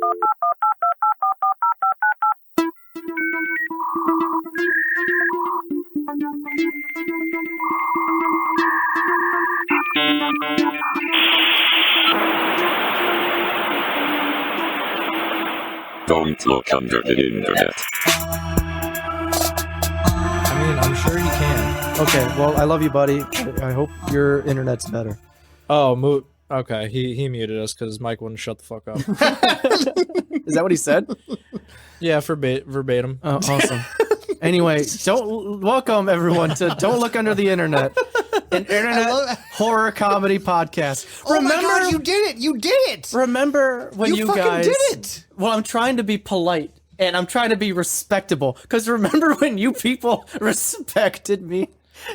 Don't look under the internet. I mean, I'm sure he can. Okay, well, I love you, buddy. I hope your internet's better. Oh, Moot. Okay, he muted us because Mike wouldn't shut the fuck up. Is that what he said? Yeah, verbatim. Oh, awesome. Anyway, welcome everyone to Don't Look Under the Internet, an internet horror comedy podcast. Remember, oh my God, you did it! You did it! Remember when you guys did it? Well, I'm trying to be polite and I'm trying to be respectable because remember when you people respected me?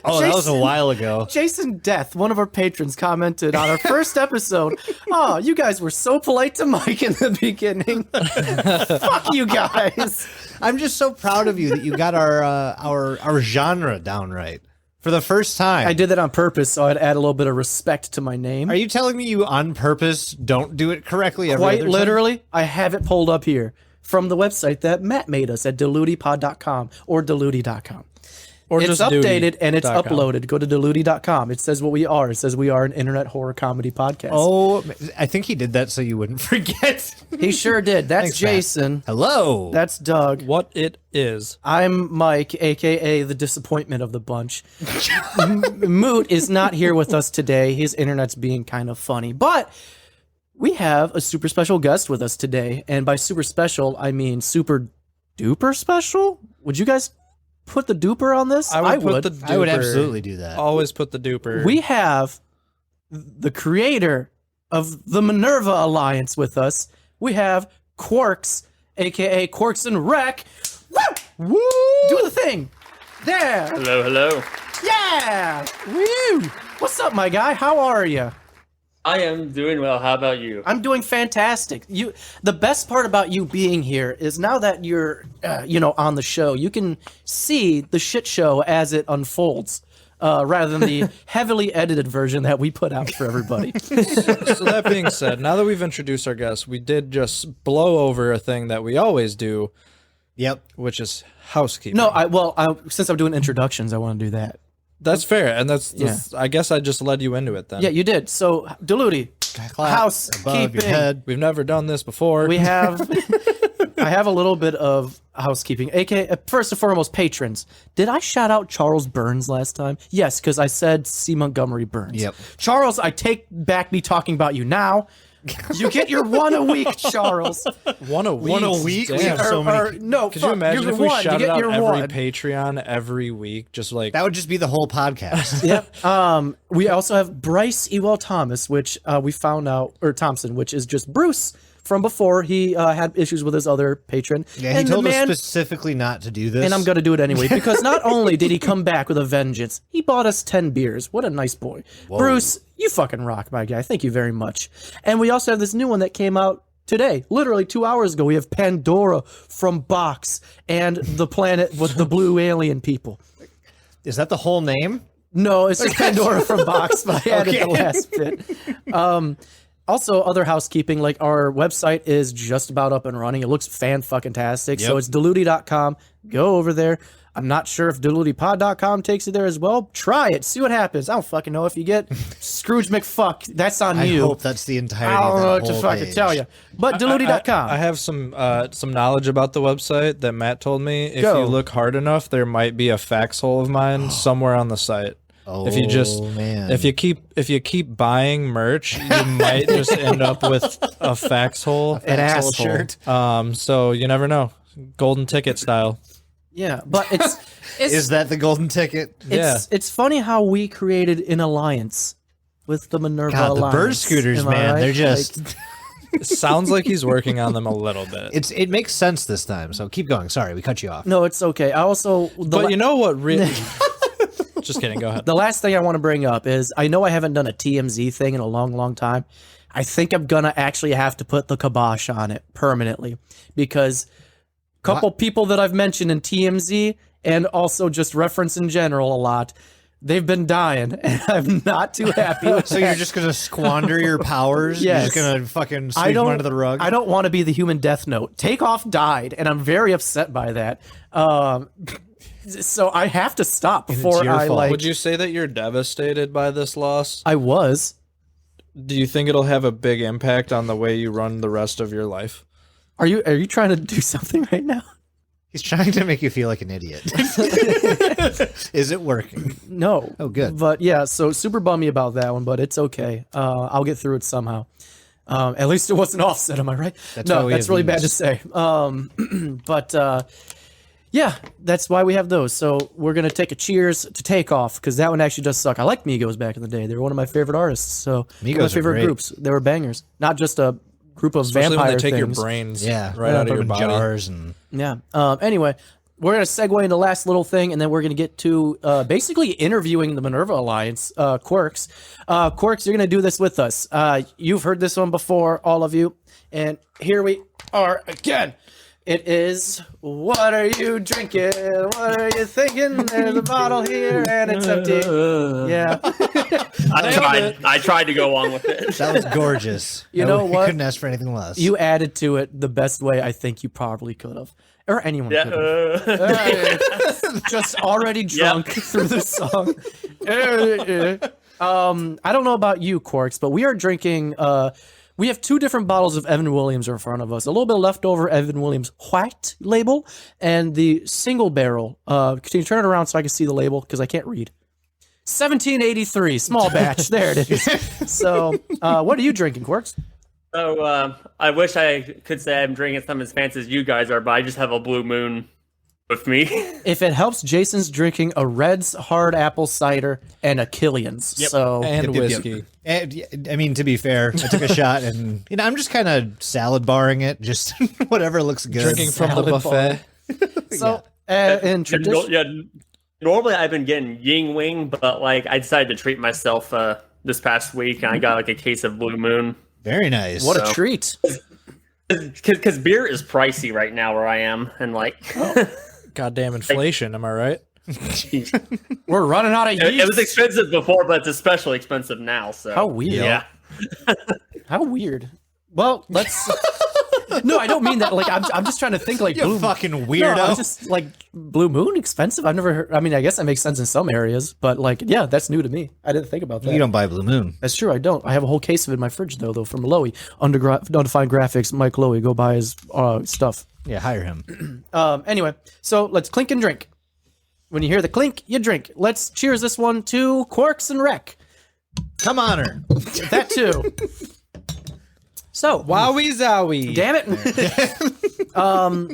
Oh, that was a while ago. Jason Death, one of our patrons, commented on our first episode, "Oh, you guys were so polite to Mike in the beginning." Fuck you guys. I'm just so proud of you that you got our genre down right for the first time. I did that on purpose, so I'd add a little bit of respect to my name. Are you telling me you on purpose don't do it correctly every Quite other literally, I have it pulled up here from the website that Matt made us at deludipod.com or deludi.com. Or it's just updated and it's duty.com. uploaded. Go to deludi.com. It says what we are. It says we are an internet horror comedy podcast. Oh, I think he did that so you wouldn't forget. He sure did. That's Thanks, Matt. Jason. Hello. That's Doug. What it is. I'm Mike, a.k.a. the disappointment of the bunch. Moot is not here with us today. His internet's being kind of funny. But we have a super special guest with us today. And by super special, I mean super duper special? Would you guys put the duper on this? I would. I would absolutely do that. Always put the duper. We have the creator of the Minerva Alliance with us. We have Quarks, a.k.a. Quarks Rec. Woo! Woo! Do the thing. There. Hello, hello. Yeah. Woo! What's up, my guy? How are you? I am doing well. How about you? I'm doing fantastic. The best part about you being here is now that you're, on the show, you can see the shit show as it unfolds, rather than the heavily edited version that we put out for everybody. So that being said, now that we've introduced our guests, we did just blow over a thing that we always do. Yep. Which is housekeeping. No, since I'm doing introductions, I want to do that. That's fair, and that's I guess I just led you into it then. Yeah, you did. So, Deludi, Above your head. We've never done this before. We have. I have a little bit of housekeeping. First and foremost, patrons. Did I shout out Charles Burns last time? Yes, because I said C. Montgomery Burns. Yep. Charles, I take back me talking about you now. You get your one a week, Charles. One a week. One a week? Damn. We have so many. No, Could you imagine if we shouted out every one. Patreon every week? Just like That would just be the whole podcast. Yep. We also have Bryce Ewell Thomas, which we found out, or Thompson, which is just Bruce from before. He had issues with his other patron. Yeah, he and told us specifically not to do this. And I'm going to do it anyway, because not only did he come back with a vengeance, he bought us 10 beers. What a nice boy. Whoa. Bruce, you fucking rock, my guy. Thank you very much. And we also have this new one that came out today, literally 2 hours ago. We have Pandora from Box and the planet with the blue alien people. Is that the whole name? No, it's just Pandora from Box, but I added the last bit. Also, other housekeeping, like our website is just about up and running. It looks fan-fucking-tastic. Yep. So it's deludi.com. Go over there. I'm not sure if deludipod.com takes it there as well. Try it. See what happens. I don't fucking know if you get Scrooge McFuck. That's on you. I hope that's the entirety I don't of know that what to whole fucking page. tell you. But deludi.com. I have some knowledge about the website that Matt told me. If Go. you look hard enough, there might be a fax hole of mine somewhere on the site. Oh, if you just man. if you keep buying merch, you might just end up with a fax hole, An asshole. shirt. So you never know, golden ticket style. Yeah, but it's Is that the golden ticket? it's funny how we created an alliance with the Minerva God, the Alliance. bird scooters, Am I man. right? They're just... Like, It sounds like he's working on them a little bit. it makes sense this time, so keep going. Sorry, we cut you off. no, it's okay. I also... But you know what really... Just kidding, go ahead. The last thing I want to bring up is I know I haven't done a TMZ thing in a long, long time. I think I'm going to actually have to put the kibosh on it permanently because a couple people that I've mentioned in TMZ and also just reference in general a lot They've been dying, and I'm not too happy with So you're just gonna squander your powers? Yes. You're just gonna fucking sweep them under the rug? I don't want to be the human Death Note. Takeoff died, and I'm very upset by that. So I have to stop before your I fault. like. Would you say that you're devastated by this loss? I was. Do you think it'll have a big impact on the way you run the rest of your life? Are you trying to do something right now? He's trying to make you feel like an idiot. Is it working? No. Oh, good. But yeah, so super bummy about that one, but it's okay. I'll get through it somehow. At least it wasn't Offset, am I right? That's why no, we that's have really bad to these. say. But yeah, that's why we have those. So we're gonna take a cheers to Takeoff because that one actually does suck. I liked Migos back in the day; they were one of my favorite artists. So one of my Migos are favorite great. groups. They were bangers, not just a group of Especially vampire when they take things. your brains Yeah, right out of Put your them in body. jars and Yeah. Anyway, we're going to segue into the last little thing, and then we're going to get to basically interviewing the Minerva Alliance, Quarks. Quarks, you're going to do this with us. You've heard this one before, all of you. And here we are again. It is, what are you drinking? What are you thinking? There's a bottle here, and it's empty. Yeah. I tried to go on with it. that was gorgeous. You know what? Couldn't ask for anything less. You added to it the best way I think you probably could have. Or anyone Yeah. could have. Just already drunk through the song. I don't know about you, Quarks, but we are drinking. We have two different bottles of Evan Williams in front of us. A little bit of leftover Evan Williams white label and the single barrel. Can you turn it around so I can see the label? Because I can't read. 1783, small batch. There it is. So, what are you drinking, Quarks? So I wish I could say I'm drinking something as fancy as you guys are, but I just have a Blue Moon with me. If it helps, Jason's drinking a Red's hard apple cider and a Killian's. So And Yep. whiskey. And, I mean, to be fair, I took a shot, and I'm just kind of salad barring it, just whatever looks good. Drinking from the Salad buffet. So, in tradition, Yeah, normally I've been getting Ying Wing, but like I decided to treat myself this past week, and I got like a case of Blue Moon. Very nice. what a treat! Because beer is pricey right now where I am, and like Goddamn inflation, am I right? We're running out of yeast. it was expensive before, but it's especially expensive now. So How weird! yeah. How weird. Well, let's. No, I don't mean that. Like, I'm just trying to think. Like, You Blue fucking No, weirdo. I'm just like Blue Moon expensive. I've never heard. I mean, I guess that makes sense in some areas, but like, yeah, that's new to me. I didn't think about that. You don't buy Blue Moon. That's true. I don't. I have a whole case of it in my fridge though from Lowy. Undefined Graphics. Mike Lowy. Go buy his stuff. Yeah, hire him. Anyway, so let's clink and drink. When you hear the clink, you drink. Let's cheers this one to Quarks and Rec. Come on, her. That too. So, Wowie zowie. damn it.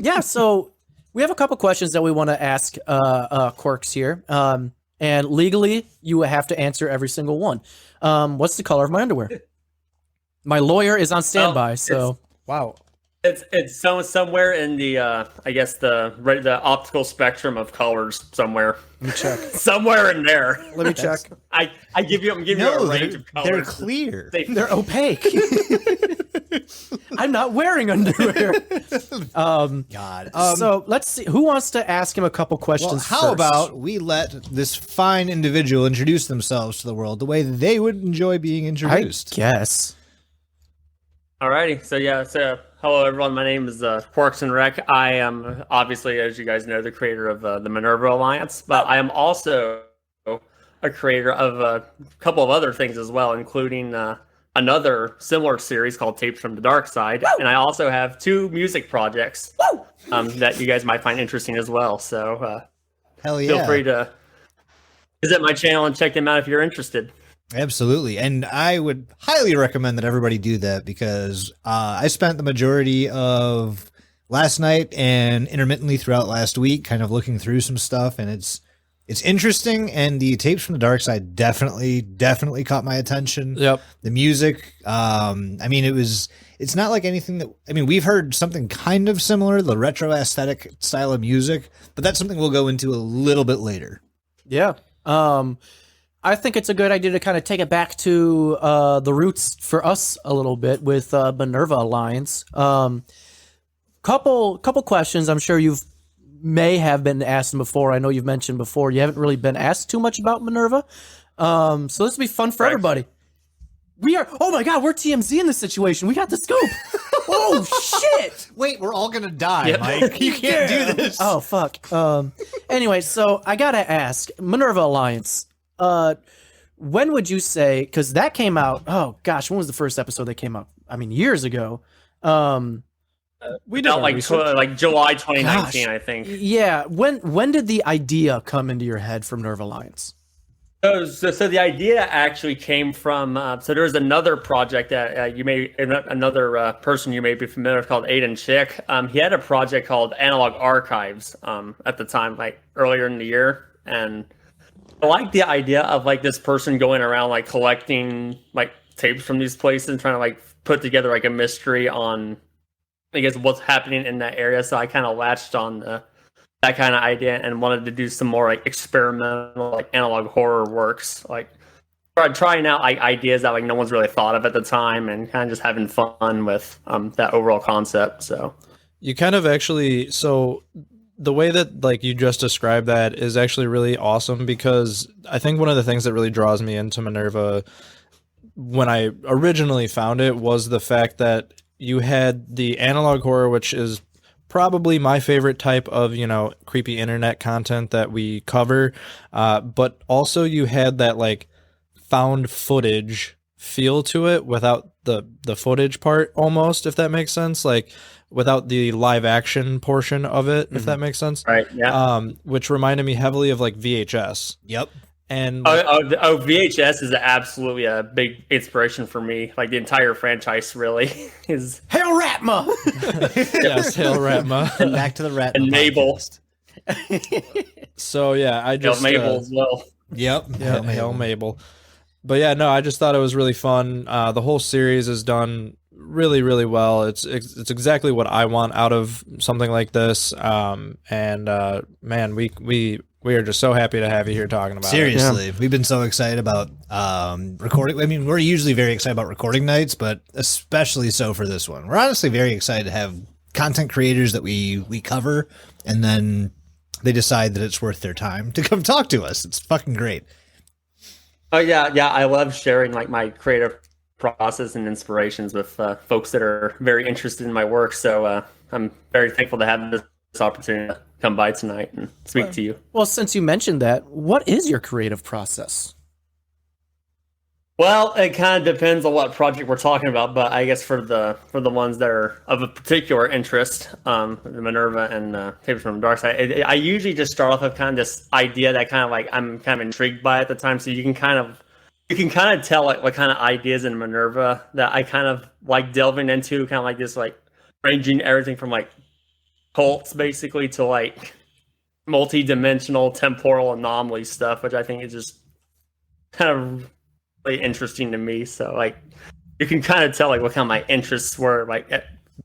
Yeah, so we have a couple questions that we want to ask Quarks here. And legally, you have to answer every single one. What's the color of my underwear? My lawyer is on standby, so Wow. It's somewhere in the I guess the optical spectrum of colors somewhere. let me check. Somewhere in there. Let me check. I'm giving you No, a range of they're colors. clear. They're opaque. I'm not wearing underwear. God. So let's see. Who wants to ask him a couple questions? Well, how first? about we let this fine individual introduce themselves to the world the way they would enjoy being I introduced? guess. Alrighty, so hello everyone. My name is Quarks and Rec. I am obviously, as you guys know, the creator of the Minerva Alliance, but I am also a creator of a couple of other things as well, including another similar series called Tapes from the Dark Side, and I also have two music projects that you guys might find interesting as well. So Hell yeah. feel free to visit my channel and check them out if you're interested. Absolutely. And I would highly recommend that everybody do that because I spent the majority of last night and intermittently throughout last week kind of looking through some stuff, and it's interesting, and the Tapes from the Dark Side definitely caught my attention. Yep. The music, I mean, it's not like anything that, I mean, we've heard something kind of similar, the retro aesthetic style of music, but that's something we'll go into a little bit later. Yeah. I think it's a good idea to kind of take it back to the roots for us a little bit with Minerva Alliance. Couple questions. I'm sure you've may have been asked before. I know you've mentioned before you haven't really been asked too much about Minerva. So this will be fun for everybody. Oh my God, we're TMZ in this situation. We got the scoop. Oh shit. Wait, we're all gonna die, Mike. You can't do this. Oh fuck. Anyway, so I gotta ask, Minerva Alliance, when would you say, because that came out, oh gosh, when was the first episode that came out? I mean, years ago. We did like July 2019, Gosh. I think. Yeah, when did the idea come into your head from Minerva Alliance? So the idea actually came from so there was another project that another person you may be familiar with called Aiden Chick. He had a project called Analog Archives at the time, like earlier in the year, and I like the idea of like this person going around like collecting like tapes from these places and trying to like put together like a mystery on, I guess, what's happening in that area. So I kind of latched on that kind of idea and wanted to do some more like experimental like analog horror works, like trying out like ideas that like no one's really thought of at the time, and kind of just having fun with that overall concept. So You kind of actually, so the way that like you just described that is actually really awesome, because I think one of the things that really draws me into Minerva when I originally found it was the fact that you had the analog horror, which is probably my favorite type of, creepy internet content that we cover. But also you had that like found footage feel to it without the footage part, almost, if that makes sense. Like without the live action portion of it, if that makes sense. right, yeah. Which reminded me heavily of like VHS. Yep. And VHS is absolutely a big inspiration for me. Like the entire franchise really is. Hail Ratma! yes, Hail Ratma. And back to the rat. And Mabel. So yeah, I just Mabel as well. Yep. Yeah, Hail Mabel. But yeah, no, I just thought it was really fun. The whole series is done really, really well. It's exactly what I want out of something like this. Man, we are just so happy to have you here talking about it. Seriously, we've been so excited about recording. I mean, we're usually very excited about recording nights, but especially so for this one. We're honestly very excited to have content creators that we cover, and then they decide that it's worth their time to come talk to us. It's fucking great. Oh yeah, I love sharing like my creative process and inspirations with folks that are very interested in my work. So I'm very thankful to have this opportunity to come by tonight and speak to you. Well, since you mentioned that, what is your creative process? Well, it kind of depends on what project we're talking about, but I guess for the ones that are of a particular interest, the Minerva and Tapes from the Dark Side, I usually just start off with kind of this idea that kind of like I'm kind of intrigued by at the time. So you can kind of tell like what kind of ideas in Minerva that I kind of like delving into, kind of like this like ranging everything from like cults basically to like multi-dimensional temporal anomaly stuff, which I think is just kind of really interesting to me. So like you can kind of tell like what kind of my interests were like at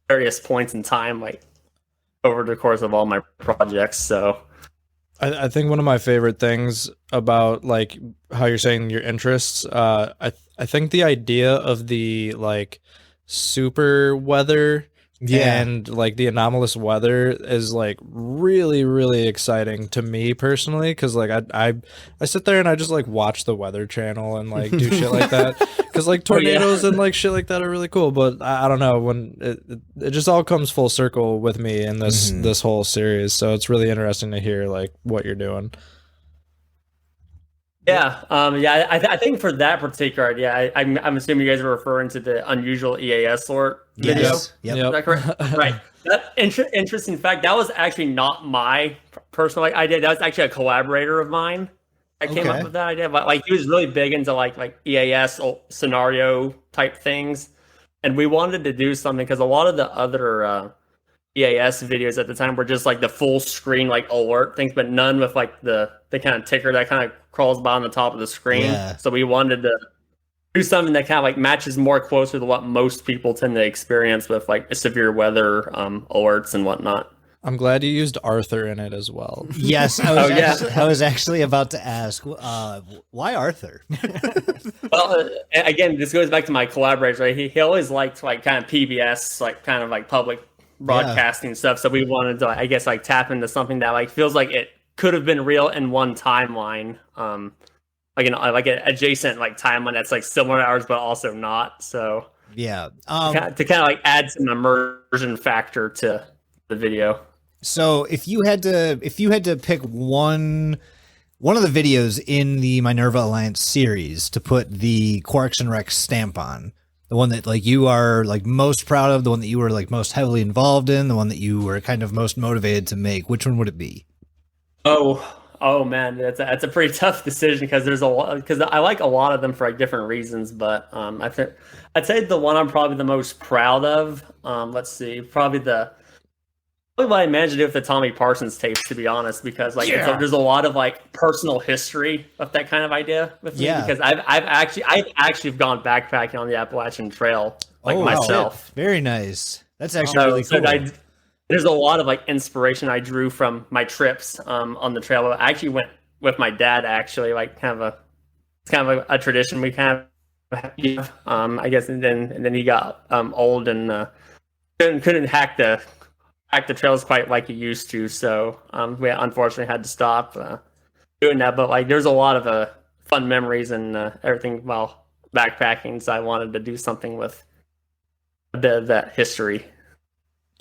various points in time, like over the course of all my projects. So I think one of my favorite things about like how you're saying your interests, I think the idea of the like super weather and like the anomalous weather is like really, really exciting to me personally, because like I sit there and I just like watch the Weather Channel and like do shit like that, because like tornadoes and like shit like that are really cool. But I don't know, when it just all comes full circle with me in this whole series, so it's really interesting to hear like what you're doing. Yeah, I think for that particular idea, I'm assuming you guys are referring to the unusual EAS sort video. Yes. Yep. Is that correct? Right. That interesting fact. That was actually not my personal idea. That was actually a collaborator of mine that came up with that idea. But like he was really big into like EAS scenario type things, and we wanted to do something because a lot of the other EAS videos at the time were just like the full screen like alert things, but none with like the kind of ticker that kind of crawls by on the top of the screen. Yeah. So we wanted to do something that kind of like matches more closer to what most people tend to experience with like severe weather alerts and whatnot. I'm glad you used Arthur in it as well. Yes, I was actually about to ask, why Arthur? Well, again, this goes back to my collaborators, right? He always liked like kind of PBS, like kind of like public broadcasting stuff. So we wanted to, I guess, like tap into something that like feels like it could have been real in one timeline, like an adjacent like timeline that's like similar to ours, but also not. So Yeah. to kind of like add some immersion factor to the video. So if you had to pick one of the videos in the Minerva Alliance series to put the Quarks Rec stamp on, the one that like you are like most proud of, the one that you were like most heavily involved in, the one that you were kind of most motivated to make, which one would it be? Oh man, that's a pretty tough decision because there's a lot, because I like a lot of them for like different reasons, but I think I'd say the one I'm probably the most proud of. Let's see, probably what I managed to do with the Tommy Parsons tapes, to be honest, because like there's a lot of like personal history of that kind of idea with me, because I've actually gone backpacking on the Appalachian Trail myself. Very nice. That's actually really cool. There's a lot of like inspiration I drew from my trips on the trail. I actually went with my dad, actually, like it's kind of a tradition we kind of have, I guess, and then he got old and couldn't hack the trails quite like he used to, so we unfortunately had to stop doing that. But like there's a lot of fun memories and everything while backpacking, so I wanted to do something with a bit of that history.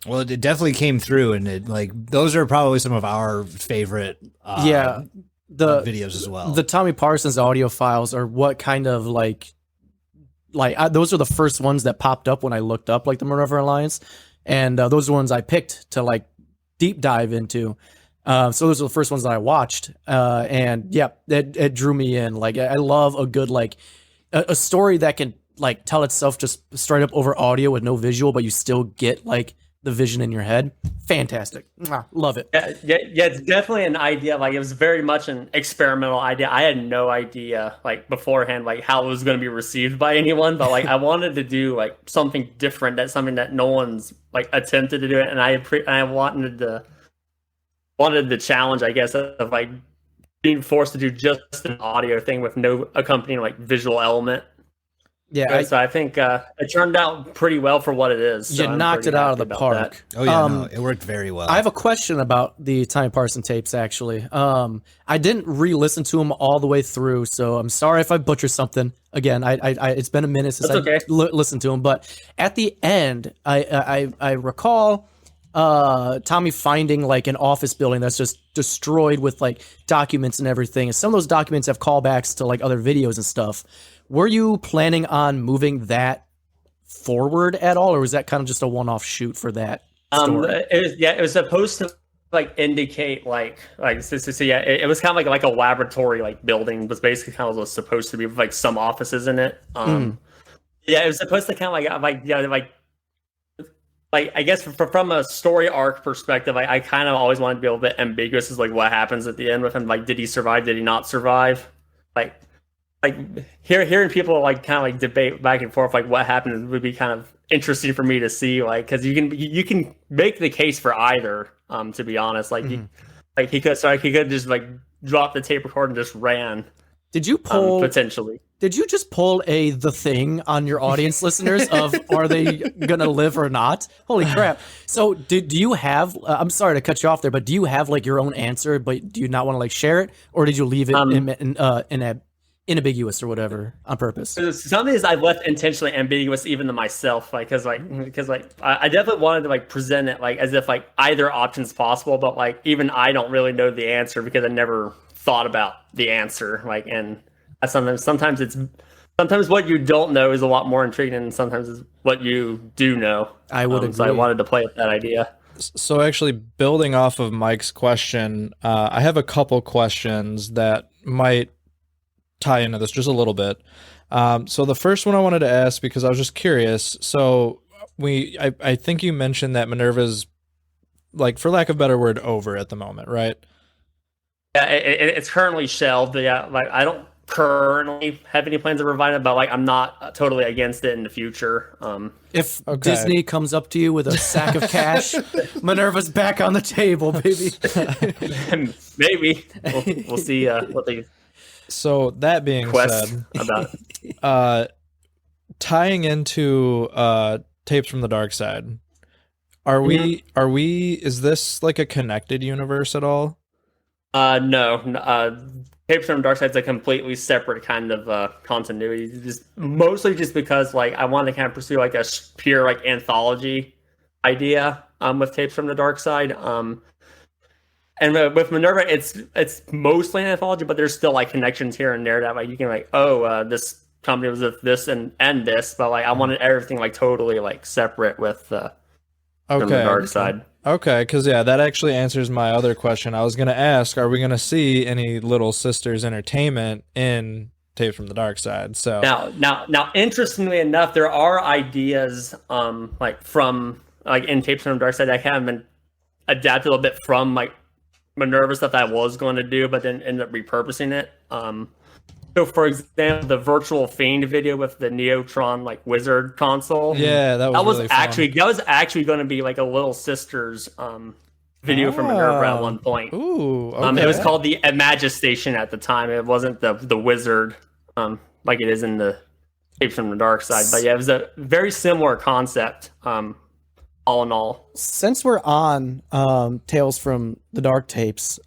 Well, it definitely came through, and it like those are probably some of our favorite videos as well. The Tommy Parsons audio files are what kind of those are the first ones that popped up when I looked up like the Minerva Alliance, and those are the ones I picked to like deep dive into. So those are the first ones that I watched, and yeah, it drew me in. Like I love a good like a story that can like tell itself just straight up over audio with no visual, but you still get like the vision in your head. Fantastic. Love it. Yeah, it's definitely an idea. Like it was very much an experimental idea. I had no idea like beforehand like how it was going to be received by anyone, but like I wanted to do like something different. That's something that no one's like attempted to do it, and I wanted the challenge, I guess, of like being forced to do just an audio thing with no accompanying like visual element. Yeah, so I think it turned out pretty well for what it is. So you knocked it out of the park. Oh yeah, no, it worked very well. I have a question about the Tommy Parson tapes. Actually, I didn't re-listen to them all the way through, so I'm sorry if I butcher something. Again, I it's been a minute since I listened to them, but at the end, I recall Tommy finding like an office building that's just destroyed with like documents and everything, and some of those documents have callbacks to like other videos and stuff. Were you planning on moving that forward at all, or was that kind of just a one-off shoot for that story? It was supposed to like indicate like it was kind of like a laboratory like building was basically kind of was supposed to be with like some offices in it. Yeah, it was supposed to kind of like I guess from a story arc perspective, I kind of always wanted to be a little bit ambiguous as like what happens at the end with him. Like, did he survive? Did he not survive? Like hearing people like kind of like debate back and forth like what happened would be kind of interesting for me to see, like because you can make the case for either. To be honest, like he could just like drop the tape recorder and just ran. Did you pull potentially? Did you just pull the thing on your audience listeners of are they gonna live or not? Holy crap! So do you have? I'm sorry to cut you off there, but do you have like your own answer, but do you not want to like share it, or did you leave it inambiguous or whatever on purpose? Some of these I left intentionally ambiguous even to myself, because I definitely wanted to like present it like as if like either option's possible, but like even I don't really know the answer because I never thought about the answer. Like, and sometimes what you don't know is a lot more intriguing than sometimes is what you do know. I would agree. So I wanted to play with that idea. So actually, building off of Mike's question, I have a couple questions that might tie into this just a little bit. So the first one I wanted to ask, because I was just curious. So I think you mentioned that Minerva's, like, for lack of a better word, over at the moment, right? Yeah, it's currently shelved. Yeah, like I don't currently have any plans to revive it, but like I'm not totally against it in the future. If Disney comes up to you with a sack of cash, Minerva's back on the table, baby. Maybe we'll see what they. So that being said, about tying into Tapes from the Dark Side, Are we is this like a connected universe at all? No. Tapes from Dark Side's a completely separate kind of continuity. Mostly just because like I want to kind of pursue like a pure like anthology idea with Tapes from the Dark Side. And with Minerva, it's mostly an anthology, but there's still like connections here and there that like you can like, this company was with this and this, but like I wanted everything like totally like separate with from the Dark Side. Okay, because yeah, that actually answers my other question. I was gonna ask, are we gonna see any Little Sisters entertainment in Tapes from the Dark Side? So now, interestingly enough, there are ideas like from like in Tapes from the Dark Side that have been adapted a little bit from like Minerva stuff that I was going to do, but then ended up repurposing it. So, for example, the Virtual Fiend video with the Neotron like Wizard console. Yeah, that was really actually going to be like a Little Sisters video from Minerva at one point. Ooh, okay. It was called the Imagistation at the time. It wasn't the Wizard like it is in the Tapes from the Dark Side. But yeah, it was a very similar concept. All in all, since we're on Tales from the Dark Tapes,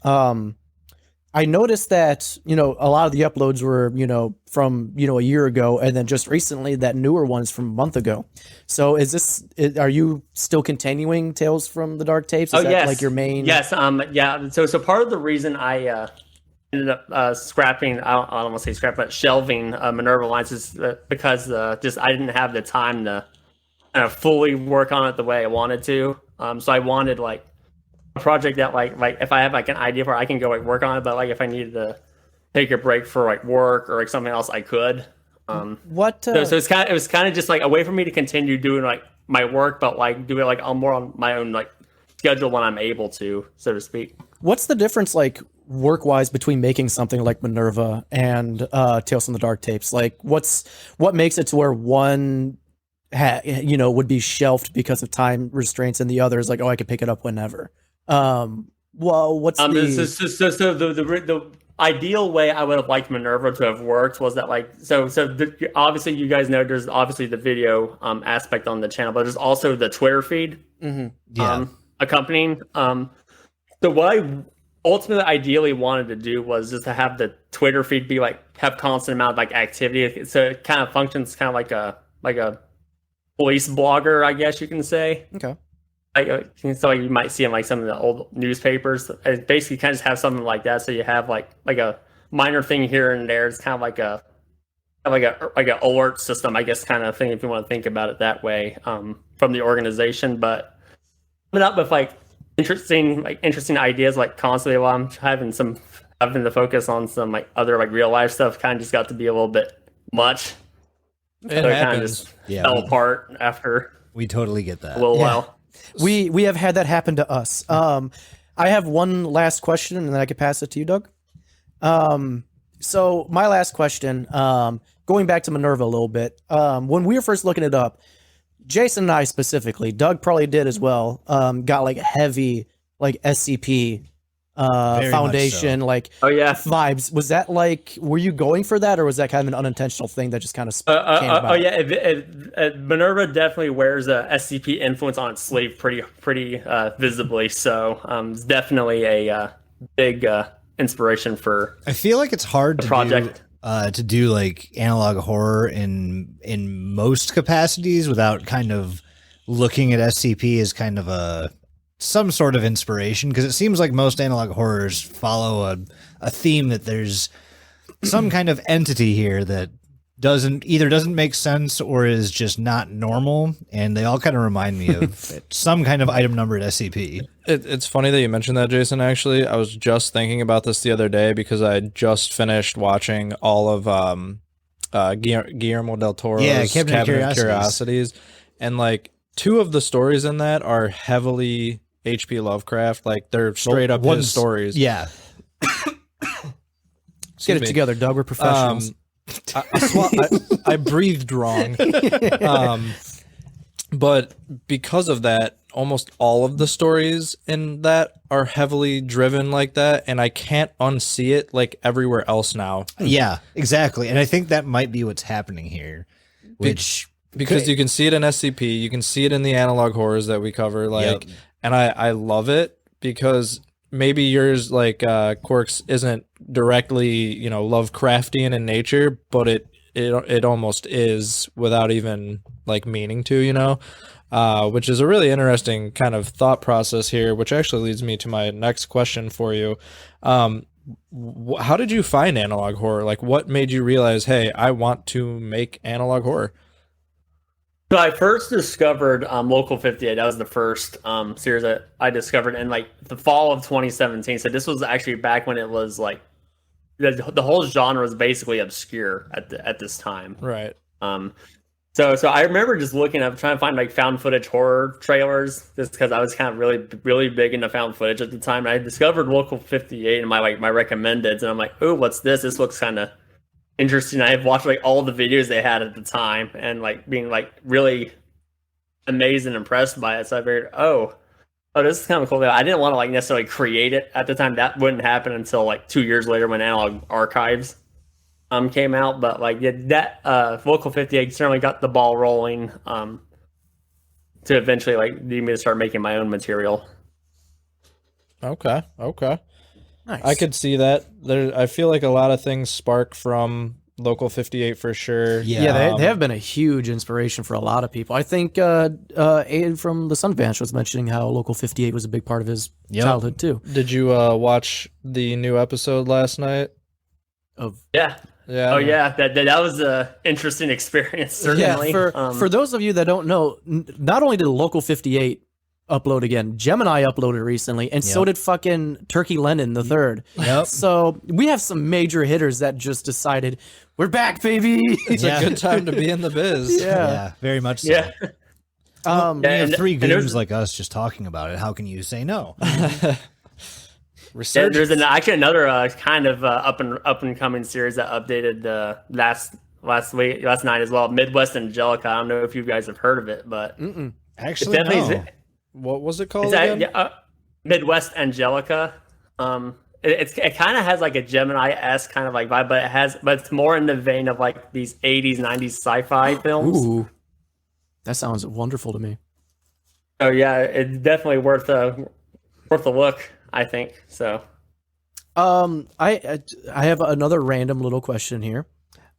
I noticed that a lot of the uploads were from a year ago, and then just recently that newer one's from a month ago. So are you still continuing Tales from the Dark Tapes? Is that yes, like your main? Yes, yeah. So part of the reason I ended up scrapping, I don't want to say scrap, but shelving Minerva Alliance is because just I didn't have the time to fully work on it the way I wanted to. So I wanted like a project that like if I have like an idea for it, I can go like work on it, but like if I needed to take a break for like work or like something else, I could. So it was kind of just like a way for me to continue doing like my work, but like do it like more on my own like schedule when I'm able to, so to speak. What's the difference like work-wise between making something like Minerva and Tales from the Dark Tapes? Like what makes it to where one would be shelved because of time restraints, and the other is like, I could pick it up whenever. What's the ideal way I would have liked Minerva to have worked was that like obviously you guys know there's obviously the video aspect on the channel, but there's also the Twitter feed accompanying. So what I ultimately ideally wanted to do was just to have the Twitter feed be like have constant amount of like activity, so it kind of functions kind of like a police blogger, I guess you can say. Okay. So you might see in like some of the old newspapers. It basically kind of just have something like that. So you have like a minor thing here and there. It's kind of like a alert system, I guess, kind of thing, if you want to think about it that way, from the organization. But coming up with like interesting ideas like constantly while I'm having to focus on some like other like real life stuff, kind of just got to be a little bit much. It kind of just fell apart after. We totally get that. A little while. We have had that happen to us. I have one last question, and then I could pass it to you, Doug. So my last question, going back to Minerva a little bit, when we were first looking it up, Jason and I specifically, Doug probably did as well, got like heavy like SCP foundation, so. like vibes. Was that like, were you going for that, or was that kind of an unintentional thing that just kind of came about? Minerva definitely wears a SCP influence on its sleeve pretty visibly, so it's definitely a big inspiration for. I feel like it's hard to do like analog horror in most capacities without kind of looking at SCP as kind of some sort of inspiration, because it seems like most analog horrors follow a theme that there's some kind of entity here that doesn't make sense or is just not normal, and they all kind of remind me of some kind of item numbered SCP. It's funny that you mentioned that, Jason. Actually, I was just thinking about this the other day because I just finished watching all of Guillermo del Toro's Cabinet of Curiosities, and like 2 of the stories in that are heavily H.P. Lovecraft. Like they're straight up his stories. Yeah. Get it together, Doug. We're professionals. I breathed wrong. But because of that, almost all of the stories in that are heavily driven like that, and I can't unsee it like everywhere else now. Yeah, exactly. And I think that might be what's happening here, which because you can see it in SCP, you can see it in the analog horrors that we cover, like, Yep. and I love it because maybe yours, like Quarks, isn't directly, you know, Lovecraftian in nature, but it almost is without even like meaning to, you know, which is a really interesting kind of thought process here, which actually leads me to my next question for you. How did you find analog horror? Like, what made you realize, hey, I want to make analog horror? So I first discovered Local 58. That was the first series that I discovered in like the fall of 2017. So this was actually back when it was like the whole genre was basically obscure at this time. Right. So I remember just looking up, trying to find like found footage horror trailers, just because I was kind of really big into found footage at the time. And I discovered Local 58 in my recommendeds, and I'm like, oh, what's this? This looks kind of interesting. I have watched like all the videos they had at the time, and like being like really amazed and impressed by it. So I figured, oh, this is kind of cool. I didn't want to like necessarily create it at the time. That wouldn't happen until like 2 years later when Analog Archives came out. But like that Local 58 certainly got the ball rolling to eventually like need me to start making my own material. Okay. Nice. I could see that. I feel like a lot of things spark from Local 58 for sure. Yeah, they have been a huge inspiration for a lot of people. I think Aiden from the Sunvanch was mentioning how Local 58 was a big part of his childhood too. Did you watch the new episode last night? Yeah. Yeah. Oh yeah, that was a interesting experience. Certainly. Yeah, for those of you that don't know, not only did Local 58 upload again, Gemini uploaded recently, and so did fucking Turkey Lennon the third. Yep. So we have some major hitters that just decided we're back, baby. It's a good time to be in the biz. Yeah, very much so. Yeah. When you have three and goons there's- like us just talking about it, how can you say no? Research. There's actually another kind of up and coming series that updated last night as well. Midwest Angelica. I don't know if you guys have heard of it, but Actually, definitely no. What was it called it's again? Midwest Angelica. It kind of has like a Gemini-esque kind of like vibe, but it's more in the vein of like these 80s, 90s sci-fi films. Ooh, that sounds wonderful to me. Oh yeah, it's definitely worth a look, I think. So I have another random little question here.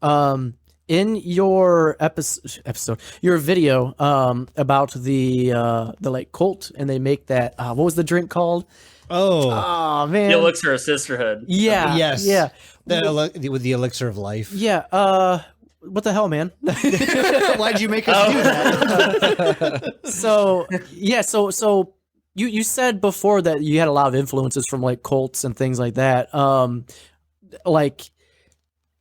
In your episode, your video about the like cult, and they make that what was the drink called? Oh, Man, the Elixir of Sisterhood. yeah, yes. yeah, With the elixir of life. yeah. What the hell, man? Why'd you make us do that? So you said before that you had a lot of influences from like cults and things like that. Like,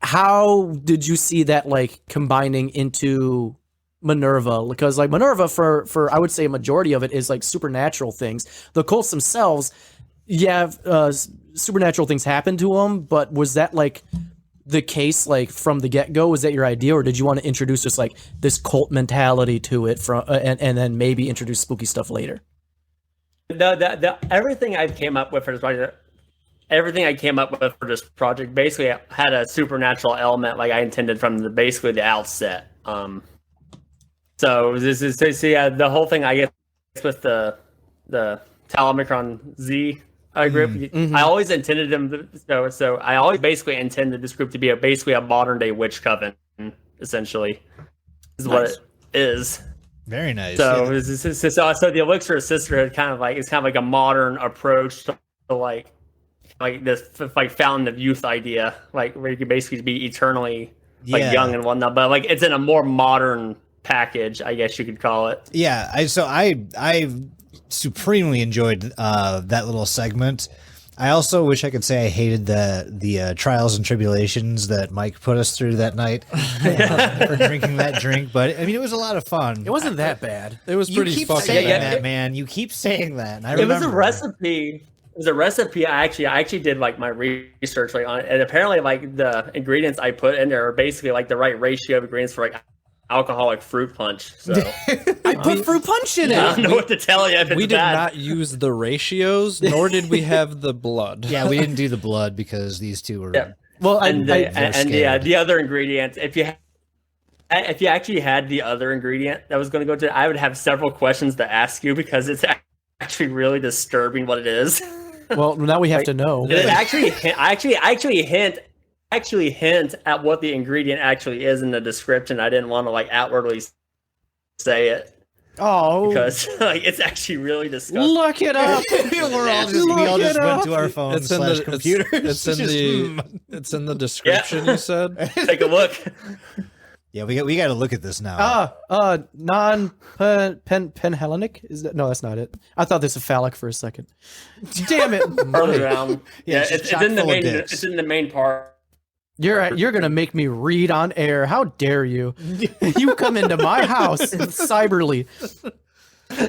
how did you see that like combining into Minerva? Because like Minerva, for I would say a majority of it is like supernatural things. The cults themselves, supernatural things happen to them, but was that like the case like from the get-go? Was that your idea, or did you want to introduce just like this cult mentality to it from and then maybe introduce spooky stuff later? Everything I came up with for this project basically had a supernatural element, like I intended from basically the outset. So this is the whole thing, I guess, with the Talamicron Z group. I always intended them so I always basically intended this group to be basically a modern day witch coven, essentially, is what it is. Very nice. So the Elixir of Sisterhood it's kind of like a modern approach to like this like fountain of youth idea, like where you can basically be eternally like young and whatnot, but like it's in a more modern package, I guess you could call it. Yeah, I supremely enjoyed that little segment. I also wish I could say I hated the trials and tribulations that Mike put us through that night for drinking that drink, but I mean it was a lot of fun. It wasn't that bad. It was pretty You keep fucking saying bad. that, man. You keep saying that. And I It was a remember. recipe. It was a recipe. I actually did like my research like on it, and apparently like the ingredients I put in there are basically like the right ratio of ingredients for like alcoholic fruit punch. So I put fruit punch in it. I don't know what to tell you. If We it's did bad. not use the ratios, nor did we have the blood. Yeah, we didn't do the blood because these two were. Yeah. Well, And I the other ingredients, if you if you actually had the other ingredient that was going to go to, I would have several questions to ask you because it's actually really disturbing what it is. Well, now we have to know. And it actually hint at what the ingredient actually is in the description. I didn't want to like outwardly say it. Oh, Because like it's actually really disgusting. look it up. we all just went to our phones It's in slash the computers. it's in the description. You said. Take a look. Yeah, we got to look at this now. Non-penhellenic? Is that no? That's not it. I thought this was phallic for a second. Damn it! Further down. Yeah, Yeah, it's it's chock in the full of main. dicks. It's in the main part. You're gonna make me read on air. How dare you? You come into my house cyberly.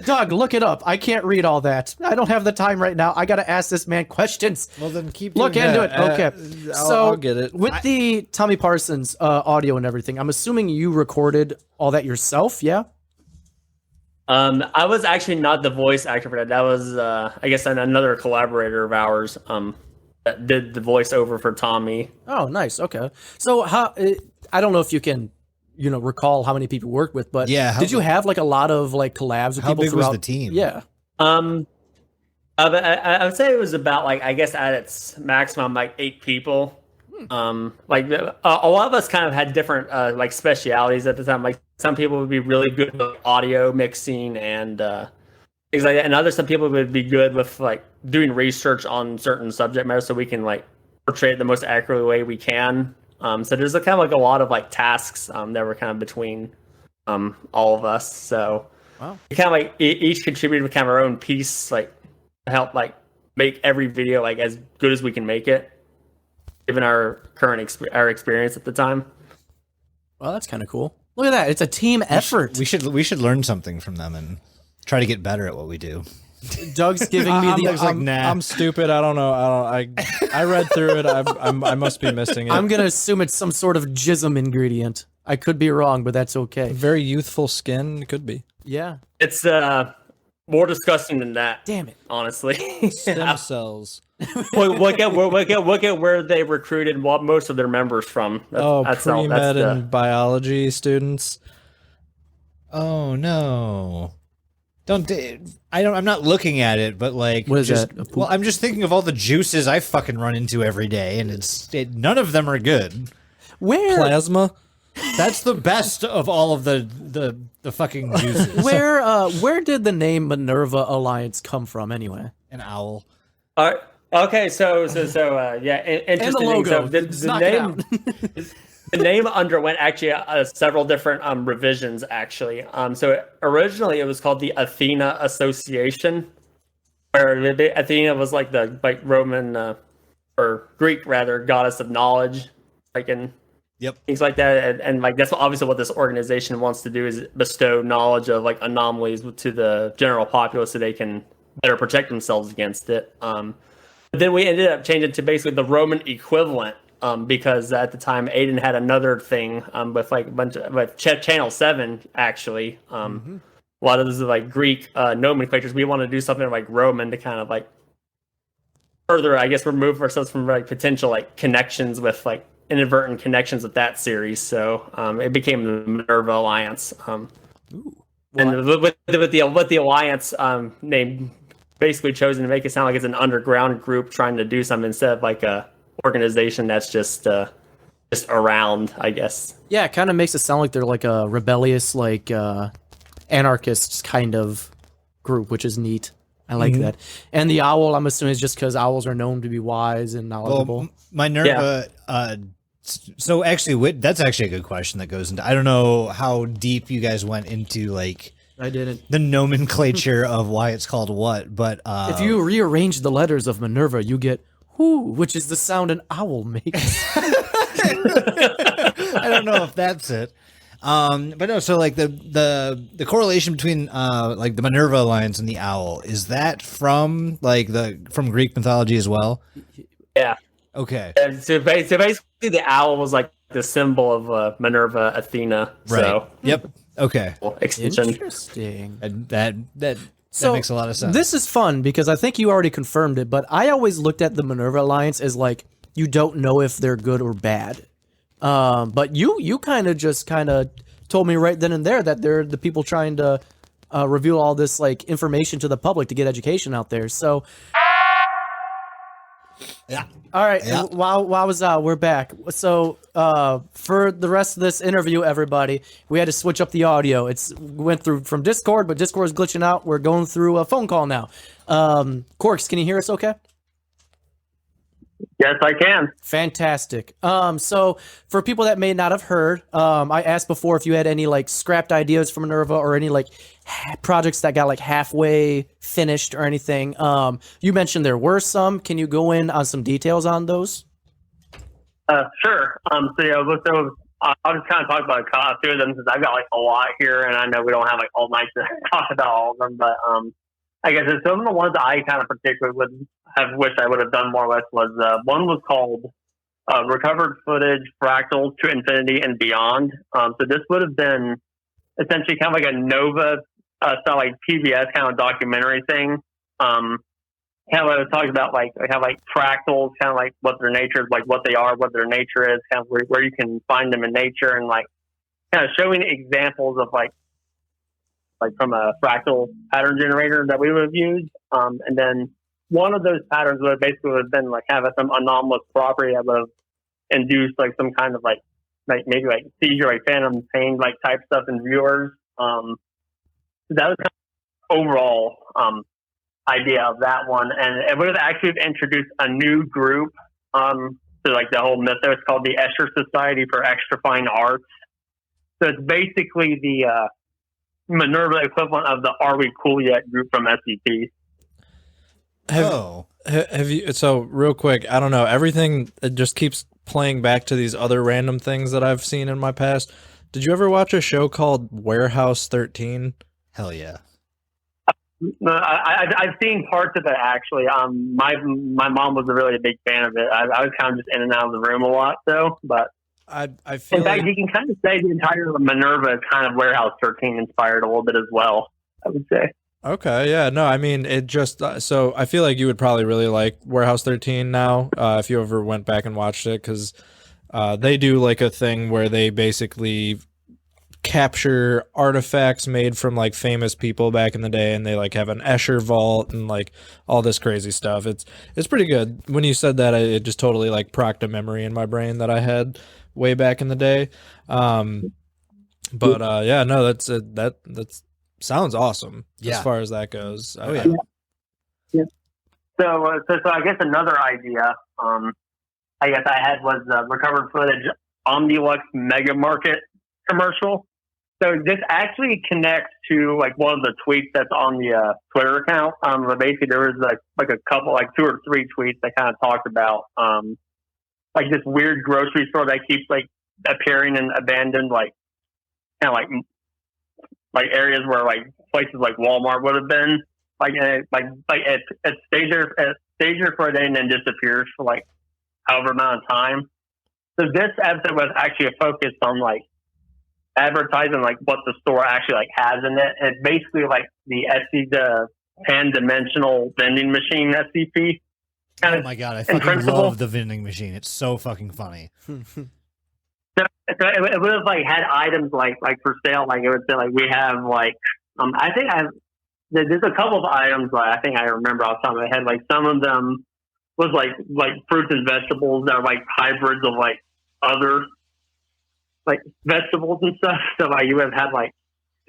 Doug, look it up. I can't read all that. I don't have the time right now. I gotta ask this man questions. Well, then keep Look doing into that. it. Okay. I'll get it. With the Tommy Parsons audio and everything, I'm assuming you recorded all that yourself, yeah? I was actually not the voice actor for that. That was, I guess, another collaborator of ours. That did the voiceover for Tommy. Oh, nice. Okay. So how I don't know if you can, recall how many people you worked with, but Yeah, did you have like a lot the collabs with how people big was throughout the team? Yeah. I would say it was about I guess at its maximum 8 people. A lot of us kind of had different specialities at the time. Like some people would be really good with audio mixing and things like that, and some people would be good with doing research on certain subject matter, so we can portray it the most accurate way we can. So there's a kind of a lot of tasks that were kind of between all of us. So Wow. we kind of each contributed with kind of our own piece, to help make every video as good as we can make it, given our current our experience at the time. Well, that's kind of cool. Look at that. It's a team effort. We should learn something from them and try to get better at what we do. Doug's giving me the Doug's like, nah. I'm stupid. I don't know. I read through it. I must be missing it. I'm going to assume it's some sort of jism ingredient. I could be wrong, but that's okay. Very youthful skin. Could be. Yeah. It's more disgusting than that. Damn it. Honestly. Stem cells. Look at where they recruited most of their members from. Pre-med and biology students. Oh no. I'm not looking at it, but What is that? A poop? Well, I'm just thinking of all the juices I fucking run into every day, and none of them are good. Where Plasma. That's the best of all of the fucking juices. where did the name Minerva Alliance come from anyway? An owl. Okay, so yeah, interesting. And the logo. So Just knock it out. the name underwent actually several different revisions. Actually, so originally it was called the Athena Association, where Athena was the Roman or Greek rather goddess of knowledge, in Yep. things like that, and that's obviously what this organization wants to do is bestow knowledge of anomalies to the general populace so they can better protect themselves against it. But then we ended up changing to basically the Roman equivalent, because at the time Aiden had another thing with a bunch of Channel 7 actually. A lot of this is Greek nomenclatures. We want to do something Roman to kind of further, I guess, remove ourselves from potential connections with inadvertent connections with that series. So it became the Minerva Alliance. And with the Alliance name basically chosen to make it sound like it's an underground group trying to do something instead of a organization that's just around, I guess. Yeah, it kind of makes it sound like they're a rebellious, anarchists kind of group, which is neat. I like that. And the owl, I'm assuming, is just because owls are known to be wise and knowledgeable. Well, Minerva. So actually, that's actually a good question that goes into. I don't know how deep you guys went into I didn't. the nomenclature of why it's called what, but If you rearrange the letters of Minerva, you get whoo, which is the sound an owl makes. I don't know if that's it. But no, so the correlation between the Minerva Alliance and the owl, is that from from Greek mythology as well? Yeah. Okay. And so basically, the owl was the symbol of Minerva Athena. Right. So Yep. Okay. extension. Interesting. That So makes a lot of sense. This is fun because I think you already confirmed it, but I always looked at the Minerva Alliance as you don't know if they're good or bad. But you kind of told me right then and there that they're the people trying to reveal all this like information to the public to get education out there. So, Yeah. all right. Yeah. While I was out, we're back. So for the rest of this interview, everybody, we had to switch up the audio. Went through from Discord, but Discord is glitching out. We're going through a phone call now. Quarks, can you hear us okay? Yes, I can. Fantastic. So for people that may not have heard, I asked before if you had any like scrapped ideas from Minerva or any like projects that got like halfway finished or anything. You mentioned there were some. Can you go in on some details on those? Sure. So yeah, I'll just kind of talk about a few of them since I've got like a lot here, and I know we don't have like all night to talk about all of them. But I guess some of the ones I kind of particularly would have wished I would have done more with was one was called Recovered Footage Fractals to Infinity and Beyond. So this would have been essentially kind of like a Nova style like PBS kind of documentary thing. Kind of talking about like fractals, kind of like what their nature is, like what they are, what their nature is, kind of where you can find them in nature, and like kind of showing examples of like from a fractal pattern generator that we would have used. And then one of those patterns would have been like have some anomalous property that would have induced like some kind of like maybe like seizure, like phantom pain, like type stuff in viewers. So that was kind of overall idea of that one, and it would have actually introduced a new group to like the whole mythos called the Escher Society for Extrafine Arts. So it's basically the Minerva equivalent of the Are We Cool Yet group from SCP. Have you? So real quick, I don't know. Everything it just keeps playing back to these other random things that I've seen in my past. Did you ever watch a show called Warehouse 13? Hell yeah. No, I've seen parts of it actually. My mom was a really big fan of it. I was kind of just in and out of the room a lot, though. But I feel in fact, like you can kind of say the entire Minerva is kind of Warehouse 13 inspired a little bit as well, I would say. okay, yeah, no, I mean it just so I feel like you would probably really like Warehouse 13 now if you ever went back and watched it because they do like a thing where they basically capture artifacts made from like famous people back in the day, and they like have an Escher vault and like all this crazy stuff. It's pretty good. When you said that, it just totally like procked a memory in my brain that I had way back in the day. But yeah, no, that's sounds awesome Yeah. as far as that goes. Oh, yeah. So I guess another idea I guess I had was recovered footage Omnilux Mega Market commercial. So this actually connects to like one of the tweets that's on the Twitter account. But basically there was like a couple, like 2 or 3 tweets that kind of talked about like this weird grocery store that keeps like appearing in abandoned like kind of like areas where like places like Walmart would have been. It stays there for a day and then disappears for like however amount of time. So this episode was actually a focus on like advertising like what the store actually like has in it. It's basically like the pan-dimensional vending machine SCP. Oh my god, I fucking love the vending machine. It's so fucking funny. So it would have like had items like for sale. Like it would say like we have like I think there's a couple of items that I think I remember off the top of my head. Like some of them was like fruits and vegetables that are like hybrids of like other like vegetables and stuff. So like you would have had like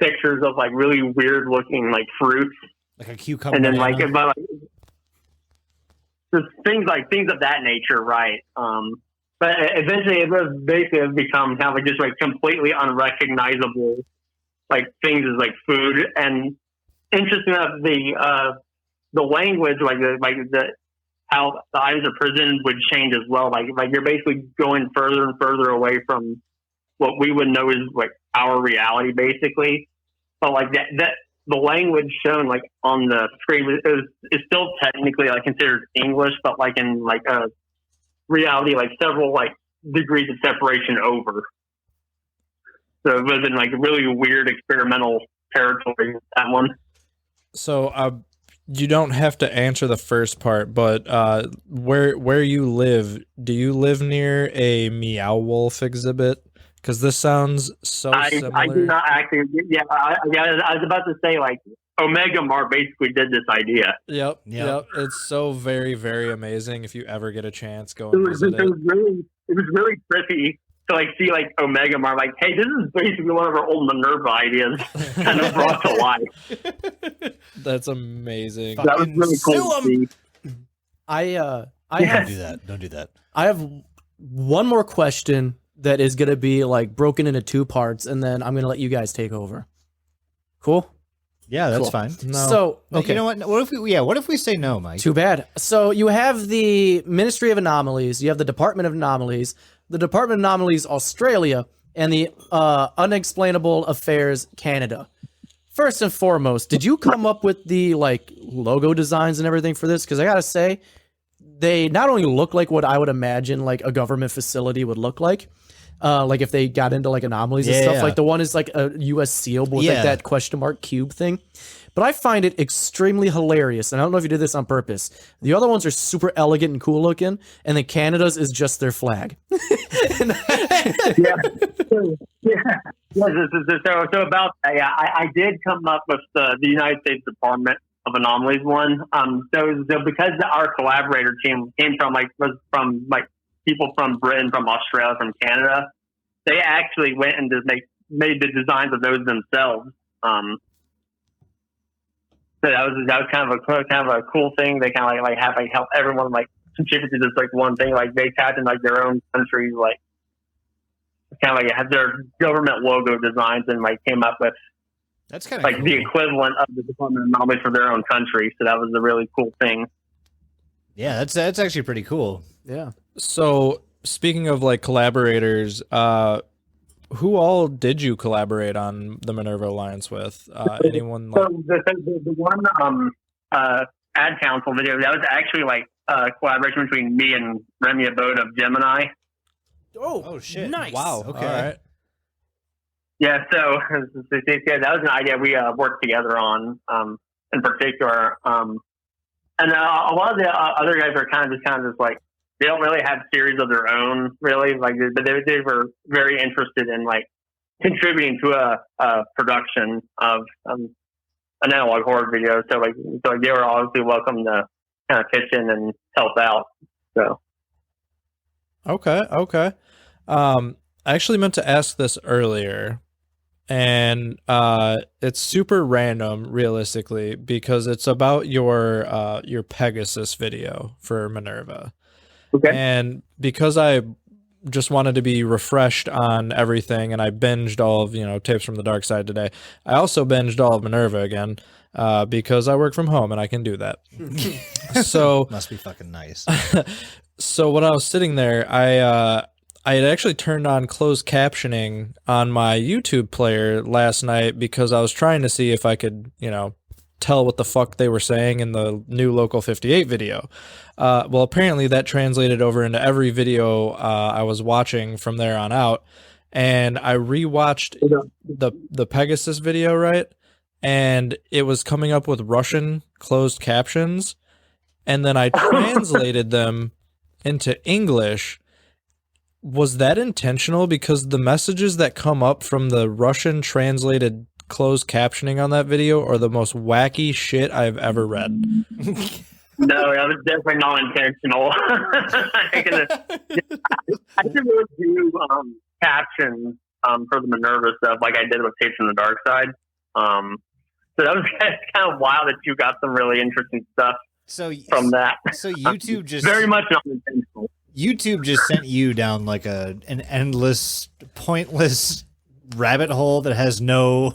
pictures of like really weird looking like fruits, like a cucumber, and then like just things of that nature, right? But eventually it was basically become kind of like just like completely unrecognizable like things as like food. And interesting enough, the language how the items are presented would change as well. Like you're basically going further and further away from what we would know is like our reality, basically. But like that the language shown like on the screen is still technically like considered English, but like in like a reality, like several like degrees of separation over. So it was in like really weird experimental territory, that one. So you don't have to answer the first part, but where you live, do you live near a Meow Wolf exhibit? Because this sounds so I similar. do not actually. Yeah, I was about to say like Omega Mar basically did this idea. Yep. It's so very, very amazing. If you ever get a chance, go It and was, visit it. it was really trippy to like see like Omega Mar like, hey, this is basically one of our old Minerva ideas kind of brought to life. That's amazing. Fuck. That was really cool to see. Don't do that. Don't do that. I have one more question that is going to be like broken into two parts, and then I'm going to let you guys take over. Cool? Yeah, that's Cool. fine. No. So, But okay. you know what? What if we say no, Mike? Too bad. So you have the Ministry of Anomalies, you have the Department of Anomalies, the Department of Anomalies Australia, and the Unexplainable Affairs Canada. First and foremost, did you come up with the like logo designs and everything for this? Because I gotta say, they not only look like what I would imagine like a government facility would look like if they got into like anomalies and stuff. Yeah. Like the one is like a U.S. seal with Yeah. like that question mark cube thing. But I find it extremely hilarious, and I don't know if you did this on purpose. The other ones are super elegant and cool looking, and then Canada's is just their flag. Yeah. So about that, yeah, I did come up with the United States Department of Anomalies one. So because our collaborator team was from people from Britain, from Australia, from Canada, they actually went and just made the designs of those themselves. So that was kind of a cool thing. They kind of have help everyone contribute to this one thing. Like they tapped in their own countries, had their government logo designs and came up with That's kind of cool. the equivalent of the Department of Anomalies for their own country. So that was a really cool thing. Yeah, that's actually pretty cool. Yeah. So speaking of collaborators, who all did you collaborate on the Minerva Alliance with? Anyone? So the one ad council video, that was actually a collaboration between me and Remy Abode of Gemini. Oh shit! nice. Wow. Okay. All right. Yeah, so that was an idea we worked together on in particular. And a lot of the other guys are kind of just they don't really have series of their own, really. But they were very interested in contributing to a production of an analog horror video. So they were obviously welcome to kind of pitch in and help out. So Okay. I actually meant to ask this earlier, and it's super random, realistically, because it's about your Pegasus video for Minerva. okay. And because I just wanted to be refreshed on everything, and I binged all of Tapes from the Dark Side today. I also binged all of Minerva again because I work from home and I can do that. So Must be fucking nice. So when I was sitting there, I had actually turned on closed captioning on my YouTube player last night because I was trying to see if I could, tell what the fuck they were saying in the new Local 58 video. Well, apparently that translated over into every video I was watching from there on out. And I rewatched the Pegasus video, right? And it was coming up with Russian closed captions. And then I translated them into English. Was that intentional? Because the messages that come up from the Russian translated closed captioning on that video are the most wacky shit I've ever read. No, that was definitely not intentional. I should really do captions for the Minerva stuff like I did with Tapes from the Dark Side. So that was kind of wild that you got some really interesting stuff from that. So YouTube just Very much not intentional. YouTube just sent you down an endless, pointless rabbit hole that has no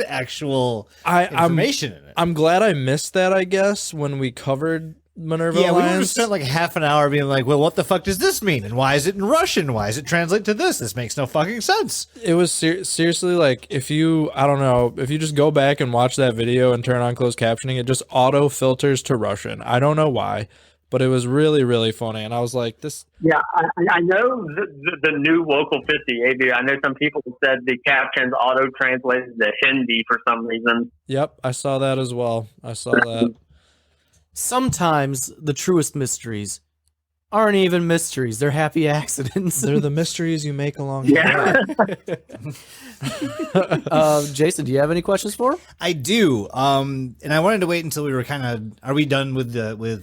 actual information in it. I'm glad I missed that, I guess, when we covered Minerva Yeah, we would have Alliance. spent half an hour being well, what the fuck does this mean? And why is it in Russian? Why does it translate to this? This makes no fucking sense. It was seriously if you just go back and watch that video and turn on closed captioning, it just auto filters to Russian. I don't know why, but it was really, really funny. And I was like, this. Yeah, I know the new Local 58 video. I know some people said the captions auto-translated to Hindi for some reason. Yep, I saw that as well. I saw that. Sometimes the truest mysteries aren't even mysteries. They're happy accidents. They're the mysteries you make along the way. Jason, do you have any questions for him? I do. And I wanted to wait until we were are we done with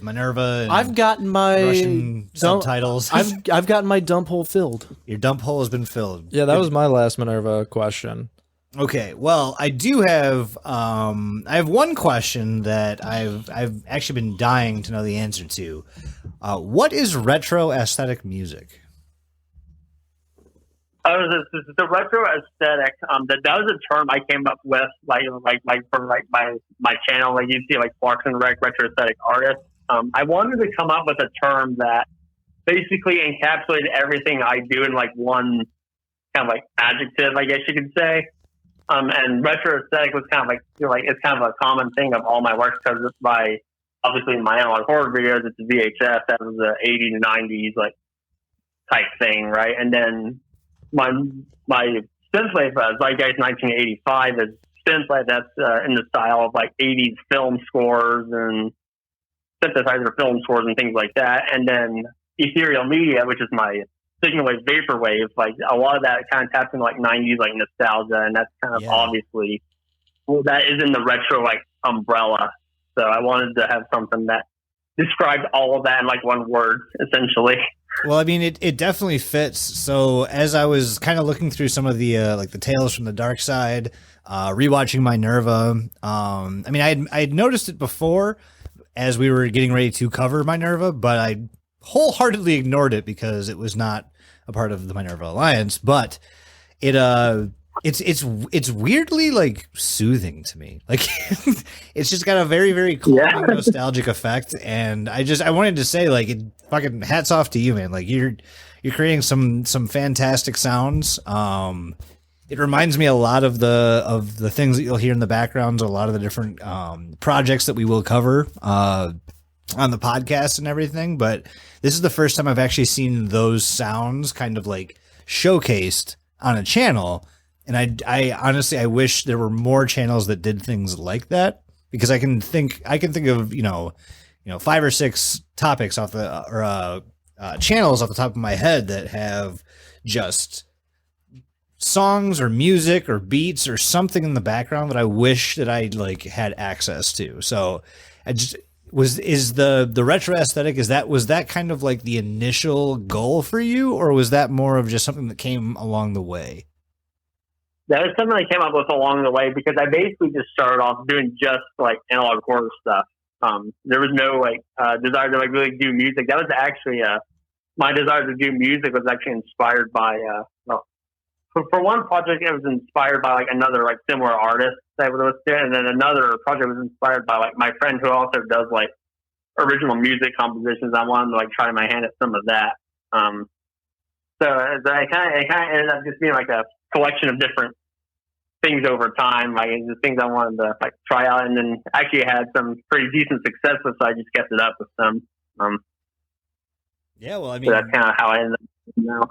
Minerva and I've gotten my Russian subtitles? I've gotten my dump hole filled. Your dump hole has been filled. Yeah, that was my last Minerva question. Okay, well, I do have I have one question that I've actually been dying to know the answer to. What is retro aesthetic music? The retro aesthetic. That was a term I came up with, like for my channel. Like you see, like Quarks Rec, retro aesthetic artists. I wanted to come up with a term that basically encapsulated everything I do in like one kind of like adjective, I guess you could say. And retro aesthetic was kind of like it's kind of a common thing of all my works because it's by obviously my analog horror videos. It's a VHS that was the 80s and 90s like type thing, right? And then my synthwave Zeitgeist 1985 is synthwave that's in the style of like 80s film scores and synthesizer film scores and things like that. And then ethereal media, which is my signal wave, vaporwave, like a lot of that kind of taps into like 90s like nostalgia, and that's kind of obviously that is in the retro like umbrella. So I wanted to have something that described all of that in like one word, essentially. Well, I mean, it definitely fits. So as I was kind of looking through some of the like the Tales from the Dark Side, rewatching Minerva, I mean, I had noticed it before as we were getting ready to cover Minerva, but I wholeheartedly ignored it because it was not a part of the Minerva Alliance. But it's weirdly like soothing to me. Like it's just got a very, very calming, nostalgic effect. And I wanted to say, like, fucking hats off to you, man. Like you're creating some fantastic sounds. It reminds me a lot of the things that you'll hear in the backgrounds, a lot of the different projects that we will cover on the podcast and everything. But this is the first time I've actually seen those sounds kind of like showcased on a channel. And I honestly, I wish there were more channels that did things like that, because I can think of, you know, 5 or 6 topics off channels off the top of my head that have just songs or music or beats or something in the background that I wish that I like had access to. So is the retro aesthetic, was that kind of like the initial goal for you, or was that more of just something that came along the way? That was something I came up with along the way, because I basically just started off doing just like analog horror stuff. There was no like desire to like really do music. That was actually my desire to do music was actually inspired by for one project it was inspired by like another like similar artist that I was there, and then another project was inspired by like my friend who also does like original music compositions. I wanted to like try my hand at some of that. So it kind of ended up just being like a collection of different things over time, like the things I wanted to like try out, and then actually had some pretty decent success with, so I just kept it up with them. Yeah, well, I mean, so that's kind of how I ended up now.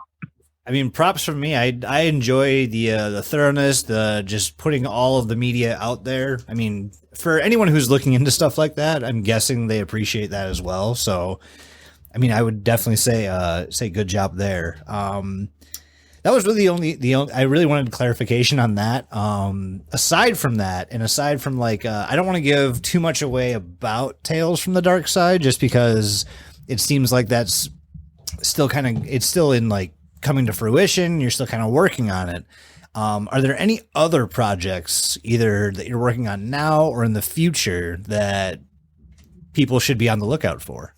I mean, props from me. I enjoy the thoroughness, the just putting all of the media out there. I mean, for anyone who's looking into stuff like that, I'm guessing they appreciate that as well. So, I mean, I would definitely say good job there. That was really the only I really wanted clarification on that. Aside from that, and aside from like, I don't want to give too much away about Tales from the Dark Side, just because it seems like that's still it's still in like coming to fruition. You're still kind of working on it. Are there any other projects either that you're working on now or in the future that people should be on the lookout for?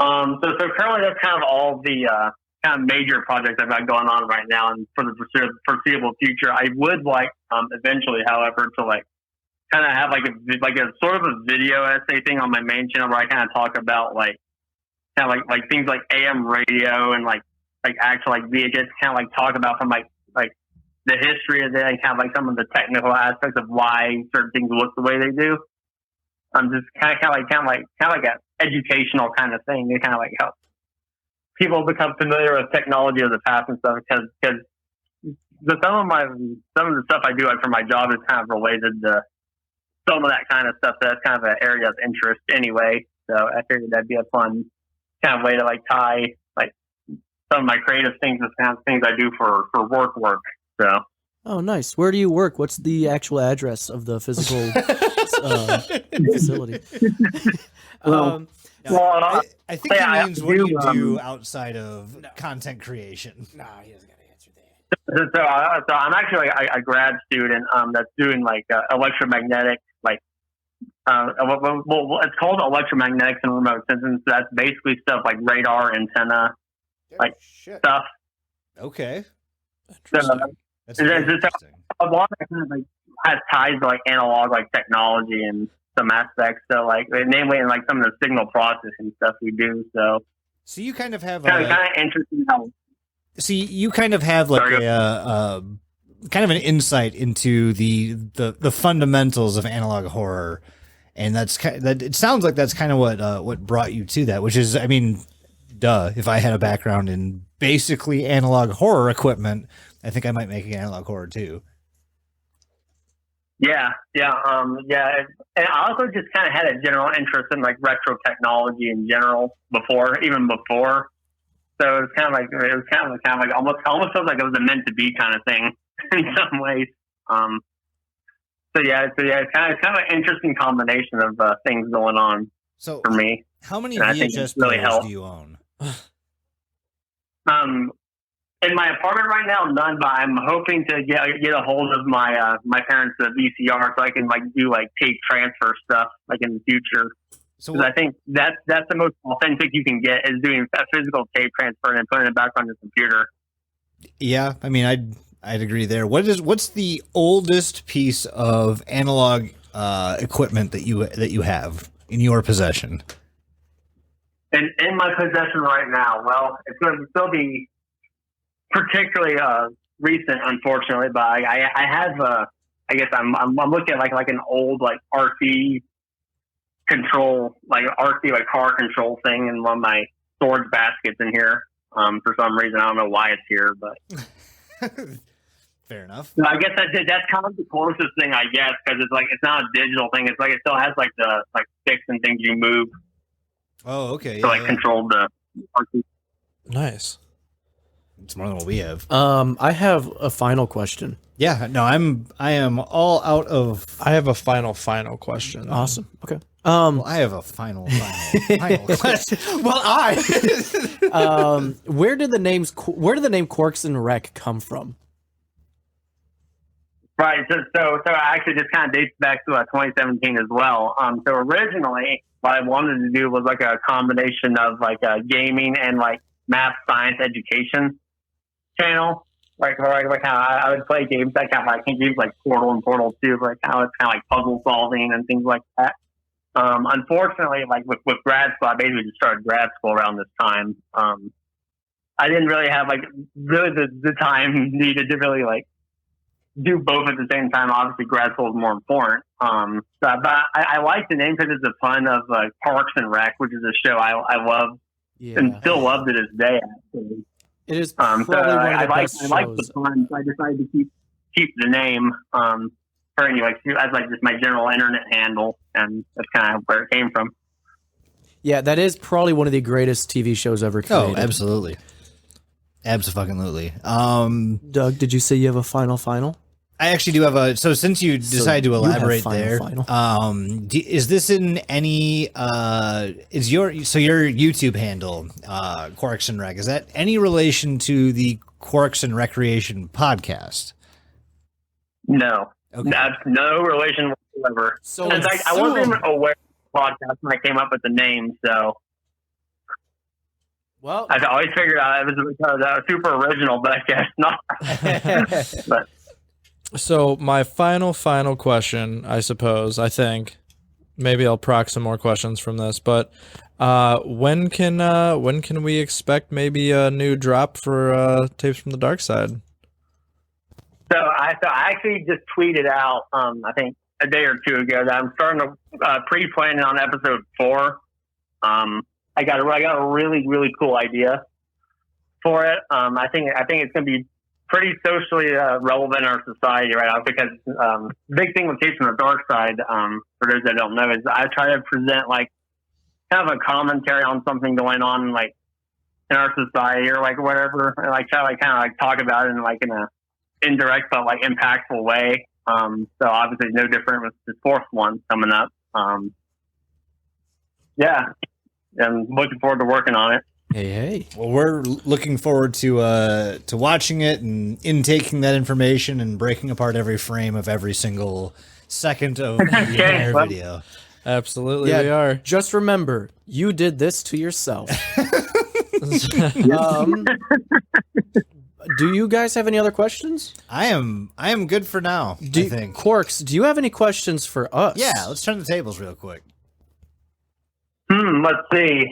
So currently that's kind of all the kind of major projects I've got going on right now, and for the foreseeable future, I would like eventually, however, to like kind of have like a sort of a video essay thing on my main channel where I kind of talk about like kind of like things like AM radio and like actual like VHS, kind of like talk about from like the history of it and kind of like some of the technical aspects of why certain things look the way they do. Just kind of like an educational kind of thing. They kind of like help people become familiar with technology of the past and stuff, because some of the stuff I do like for my job is kind of related to some of that kind of stuff. That's kind of an area of interest anyway. So I figured that'd be a fun kind of way to like tie like some of my creative things with kind of things I do for work. So. Oh, nice. Where do you work? What's the actual address of the physical facility? Well, I think he means what do you do outside of content creation? Nah, he doesn't got to answer that. So I'm actually like a grad student that's doing like electromagnetic, like it's called electromagnetics and remote sensing. So that's basically stuff like radar, antenna, like stuff. Okay. So, That's very interesting. a lot of it like has ties to like analog like technology and some aspects. So like namely in like some of the signal processing stuff we do. So you kind of have kind of interesting how. See, you kind of have like a kind of an insight into the fundamentals of analog horror, and that it sounds like that's kind of what brought you to that. Which is, I mean, duh. If I had a background in basically analog horror equipment, I think I might make an analog horror too. Yeah. And I also just kind of had a general interest in like retro technology in general even before. So it was kind of like almost feels like it was a meant to be kind of thing in some ways. So it's kind of an interesting combination of things going on for me. How many and VHS really players do you own? In my apartment right now, none. But I'm hoping to get a hold of my my parents' VCR so I can like do like tape transfer stuff like in the future. So I think that's the most authentic you can get is doing a physical tape transfer and putting it back on your computer. Yeah, I mean, I'd agree there. What's the oldest piece of analog equipment that you have in your possession? In my possession right now, well, it's going to still be particularly recent, unfortunately. But I have I guess I'm looking at like an old like RC control, like RC like car control thing in one of my storage baskets in here. For some reason, I don't know why it's here, but fair enough. I guess that's kind of the closest thing, I guess, because it's not a digital thing. It's like it still has like the like sticks and things you move. Oh, okay. To control the RC. Nice. It's more than what we have. I have a final question. Yeah, no, I am all out of. I have a final question. Awesome. Okay. Well, I have a final question. Well, where did the name Quarks and Rec come from? Right. So actually, this kind of dates back to 2017 as well. So originally, what I wanted to do was like a combination of like gaming and like math, science, education channel. Like how I would play games that kind of like games like Portal and Portal 2, like how it's kind of like puzzle solving and things like that. Unfortunately, like with grad school, I basically just started grad school around this time. I didn't really have like really the time needed to really like do both at the same time. Obviously, grad school is more important. But I like the name because it's a pun of Quarks and Rec, which is a show I love and still love to this day. Actually, it is probably one of the best shows. I like the pun, so I decided to keep the name. For anyway, as like just my general internet handle, and that's kind of where it came from. Yeah, that is probably one of the greatest TV shows ever created. Oh, absolutely. Absolutely. Doug, did you say you have a final? I actually do have a. So since you decided to elaborate there, is this in any? Is your YouTube handle, Quarks and Rec? Is that any relation to the Quarks and Recreation podcast? No. Okay. That's no relation whatsoever. So in fact, I wasn't even aware of the podcast when I came up with the name. So, well, I always figured out it was super original, but I guess not. But so my final question, I suppose. I think maybe I'll proc some more questions from this, but when can we expect maybe a new drop for Tapes from the Dark Side? So I actually just tweeted out, I think a day or two ago, that I'm starting to pre-planning on episode 4. I got a really, really cool idea for it. I think it's going to be pretty socially relevant in our society right now, because the big thing with Tapes from the Dark Side, for those that don't know, is I try to present like kind of a commentary on something going on like in our society or like whatever, and like try to like kind of like talk about it in like in a indirect but like impactful way. So obviously no different with the fourth one coming up. Yeah, I'm looking forward to working on it. Hey. Well, we're looking forward to watching it and intaking that information and breaking apart every frame of every single second of the entire well- video. Absolutely, Yeah, we are. Just remember, you did this to yourself. Do you guys have any other questions? I am good for now. I think. Quarks, do you have any questions for us? Yeah, let's turn the tables real quick. Let's see.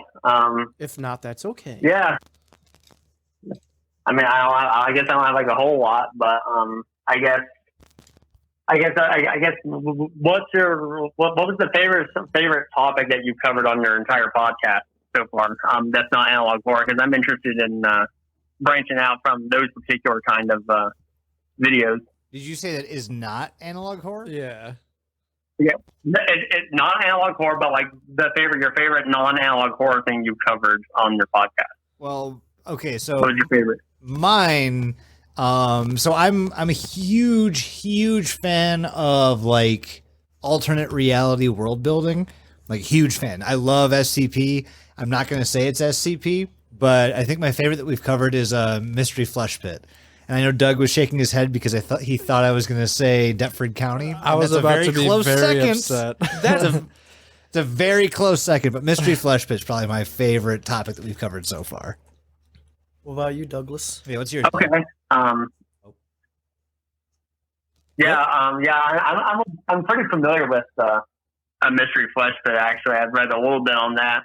If not, that's okay. Yeah. I mean, I guess I don't have like a whole lot, but I guess what was the favorite topic that you've covered on your entire podcast so far? That's not analog horror, because I'm interested in branching out from those particular kind of videos. Did you say that is not analog horror? Yeah. Yeah, it's not analog horror, but like your favorite non-analog horror thing you've covered on your podcast. Well, okay, so What was your favorite? mine. So I'm a huge fan of like alternate reality world building. Like huge fan. I love SCP. I'm not going to say it's SCP, but I think my favorite that we've covered is Mystery Flesh Pit. And I know Doug was shaking his head because he thought I was going to say Deptford County. I was about to be very upset. It's a very close second, but Mystery Flesh Pit is probably my favorite topic that we've covered so far. What about you, Douglas? Yeah, what's yours? Okay. I'm pretty familiar with a Mystery Flesh Pit. Actually, I've read a little bit on that.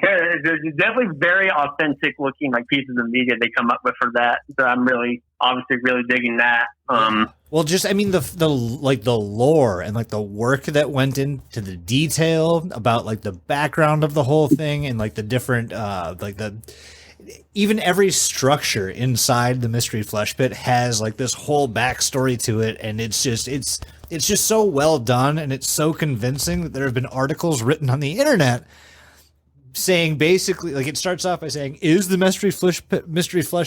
There's definitely very authentic looking like pieces of media they come up with for that. So I'm obviously really digging that. Well, just I mean the lore and like the work that went into the detail about like the background of the whole thing and like the different even every structure inside the Mystery Flesh Pit has like this whole backstory to it, and it's just so well done, and it's so convincing that there have been articles written on the internet saying basically, like, it starts off by saying, is the Mystery Flesh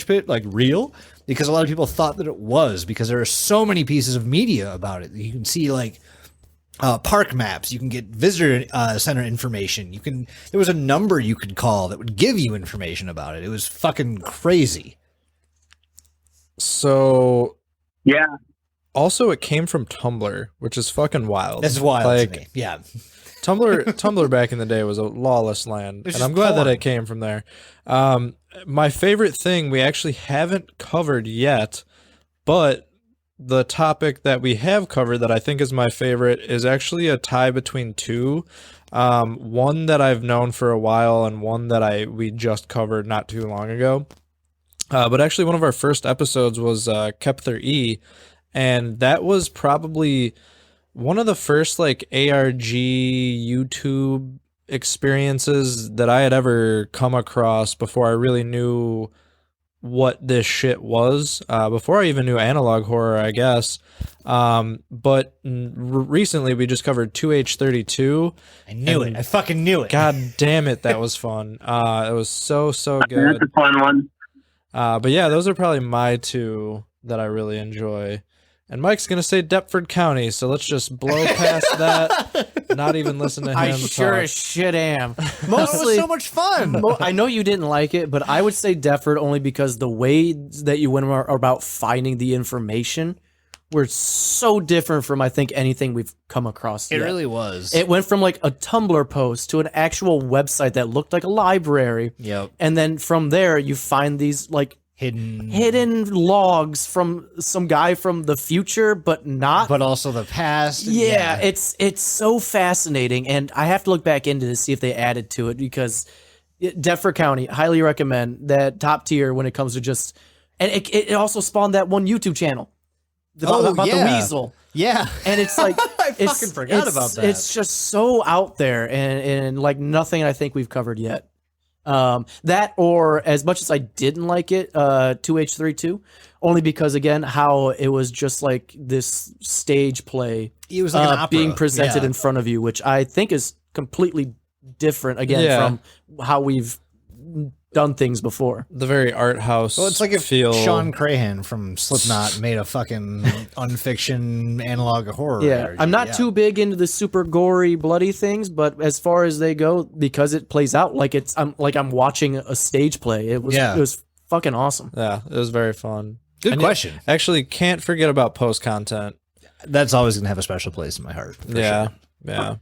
Pit like real? Because a lot of people thought that it was, because there are so many pieces of media about it. You can see like park maps, you can get visitor center information. There was a number you could call that would give you information about it. It was fucking crazy. So Yeah. also it came from Tumblr, which is fucking wild. That's wild Like, to me. Yeah. Tumblr back in the day was a lawless land, It's and just I'm glad that porn. it came from there. My favorite thing we actually haven't covered yet, but the topic that we have covered that I think is my favorite is actually a tie between two. One that I've known for a while and one that we just covered not too long ago. But actually one of our first episodes was Kepler E, and that was probably one of the first like ARG YouTube experiences that I had ever come across before I really knew what this shit was, before I even knew analog horror, I guess. But recently we just covered 2H32. I knew it. I fucking knew it. God damn it, that was fun. It was so That's good. a fun one. But yeah, those are probably my two that I really enjoy. And Mike's going to say Deptford County, so let's just blow past that, not even listen to him I sure talk. as shit am. It was Mostly, so much fun. I know you didn't like it, but I would say Deptford only because the way that you went about finding the information were so different from, I think, anything we've come across It yet. really was. It went from like a Tumblr post to an actual website that looked like a library. Yep. And then from there, you find these like hidden logs from some guy from the future, but not. But also the past. Yeah, it's so fascinating, and I have to look back into this, see if they added to it, because Deptford County, highly recommend that, top tier when it comes to just, and it also spawned that one YouTube channel about the weasel. Yeah. And it's like I fucking forgot about that. It's just so out there, and like nothing I think we've covered yet. That, or as much as I didn't like it, 2H32, only because again how it was just like this stage play. It was like an opera. being presented Yeah. in front of you, which I think is completely different again Yeah. from how we've done things before. The very art house. Well, it's like if feel. Sean Crahan from Slipknot made a fucking unfiction analog horror. Yeah, RPG. I'm not Yeah. too big into the super gory, bloody things, but as far as they go, because it plays out like I'm watching a stage play. It was fucking awesome. Yeah, it was very fun. Good And question. Actually, can't forget about post content. That's always gonna have a special place in my heart. For Yeah, sure. yeah.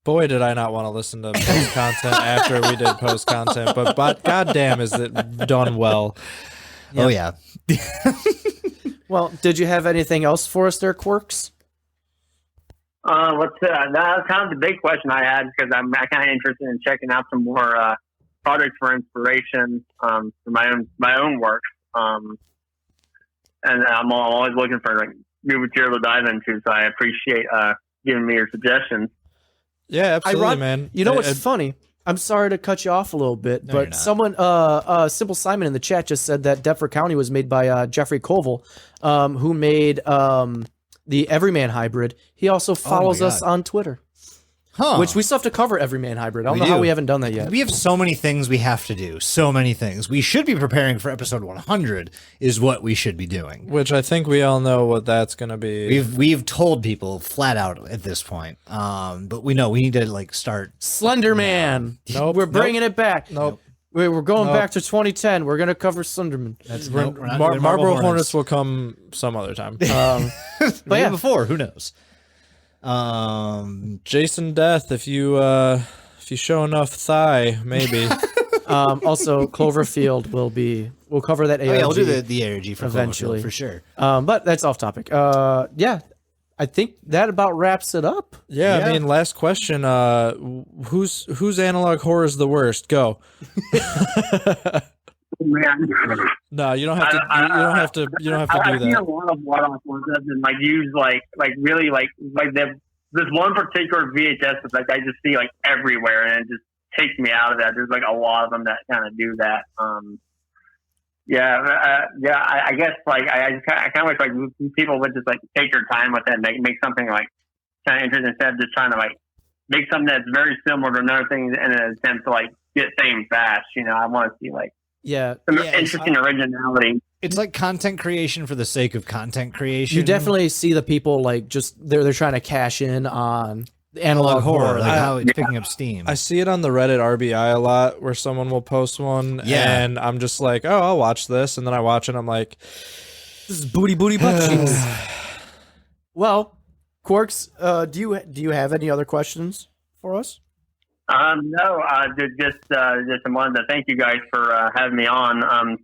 Boy, did I not want to listen to post content after we did post content, but goddamn, is it done well? Oh yeah. Well, did you have anything else for us there, Quarks? That's kind of the big question I had because I'm kind of interested in checking out some more projects for inspiration for my own work. And I'm always looking for like new material to dive into. So I appreciate giving me your suggestions. Yeah, absolutely, man. You know what's funny? I'm sorry to cut you off a little bit, No, you're but not. someone, Simple Simon in the chat just said that Deptford County was made by Jeffrey Koval, who made the Everyman Hybrid. He also follows us God. on Twitter, which we still have to cover Everyman Hybrid. I don't We know how do. we haven't done that yet. We have so many things we have to do. So many things. We should be preparing for episode 100 is what we should be doing. Which I think we all know what that's gonna be. We've told people flat out at this point. But we know we need to like start. Slender Man. Nope, We're bringing it back. Nope. We're going Nope. back to 2010. We're gonna cover Slenderman. That's We're- we're not Mar- doing Marlboro Hornets. Hornets will come some other time. Maybe yeah. before. Who knows? Jason Death, if you show enough thigh, maybe. Also, Cloverfield we'll cover that ARG. Oh, yeah, we'll do the ARG for eventually. Cloverfield, for sure. But that's off topic. Yeah, I think that about wraps it up. Yeah, Yeah. I mean, last question. Whose analog horror is the worst? Go. Man. No, you don't have to. You don't have to. You don't have to I've do seen a that. lot of one-off ones that have been like used like really like this one particular VHS that like I just see like everywhere and it just takes me out of that. There's like a lot of them that kind of do that. I guess like I kind of wish like people would just like take their time with it and make something like kind of interesting instead of just trying to like make something that's very similar to another thing in an attempt to like get fame fast. You know, I want to see like Yeah, some Yeah, interesting originality. It's like content creation for the sake of content creation. you definitely see the people like just they're trying to cash in on the analog horror. like how it's picking up steam. I see it on the Reddit RBI a lot, where someone will post one, Yeah. and I'm just like, oh, I'll watch this, and then I watch it, and I'm like, This is booty butt cheeks. Well, Quarks, do you have any other questions for us? No, just wanted to thank you guys for having me on.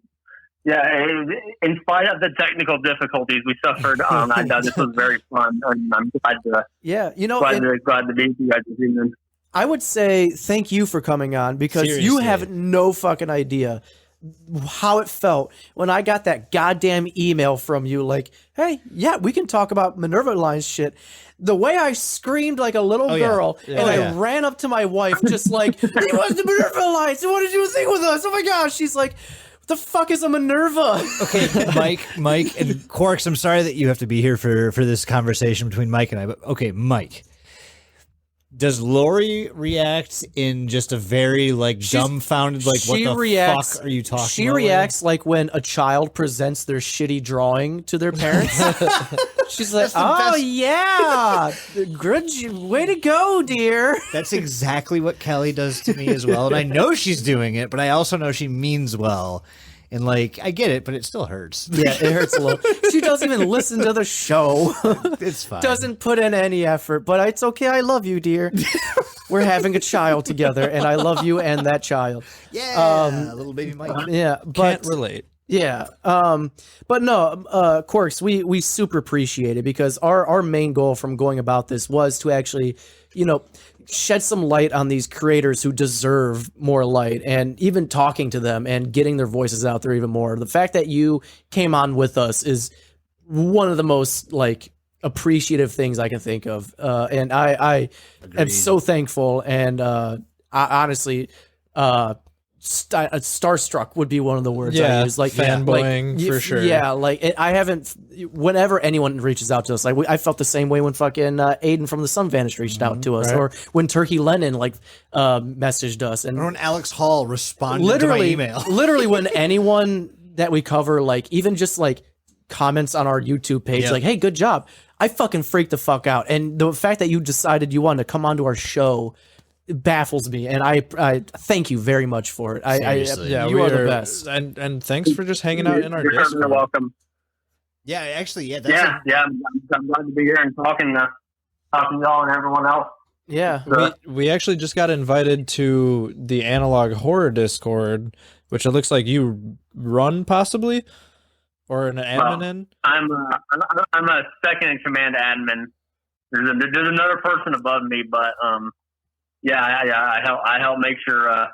In spite of the technical difficulties we suffered, I thought this was very fun, and I'm glad to be with you guys this evening. I would say thank you for coming on because you Seriously. have no fucking idea how it felt when I got that goddamn email from you like, hey, yeah, we can talk about Minerva Alliance shit. The way I screamed like a little Oh, yeah. girl Yeah. and Oh, I yeah. ran up to my wife just like, he was the Minerva Alliance. What did you think with us? Oh my gosh. She's like, what the fuck is a Minerva? Okay, Mike, and Quarks, I'm sorry that you have to be here for this conversation between Mike and I, but okay, Mike. Does Lori react in just a very like dumbfounded, like what the fuck are you talking She about? reacts like when a child presents their shitty drawing to their parents. She's like, the "Oh best." yeah, good, way to go, dear." That's exactly what Kelly does to me as well, and I know she's doing it, but I also know she means well, and like I get it, but it still hurts. Yeah, it hurts a little. She doesn't even listen to the show. It's fine. Doesn't put in any effort, but it's okay. I love you, dear. We're having a child together, and I love you and that child. Yeah, little baby Mike. Yeah, but can't relate. yeah, but no, Quarks, we super appreciate it because our main goal from going about this was to actually, shed some light on these creators who deserve more light, and even talking to them and getting their voices out there even more. The fact that you came on with us is one of the most like appreciative things I can think of, and I am so thankful, and I honestly, starstruck would be one of the words I Yeah, use. Like fanboying for sure. Yeah, like I haven't. Whenever anyone reaches out to us, like I felt the same way when fucking Aiden from the Sun Vanished reached out to us, right. or when Turkey Lennon messaged us, and Or when Alex Hall responded literally, to my email. literally when anyone that we cover, like even just like comments on our YouTube page, Yep. like, "Hey, good job," I fucking freaked the fuck out. And the fact that you decided you wanted to come onto our show baffles me, and I thank you very much for it. Seriously. Yeah, you are the best. And thanks for just hanging out in our You're Discord. welcome. Yeah, actually, yeah. That's I'm glad to be here and talking to y'all and everyone else. Yeah, We actually just got invited to the Analog Horror Discord, which it looks like you run possibly, or an admin in. I'm a second in command admin. There's another person above me, but I help make sure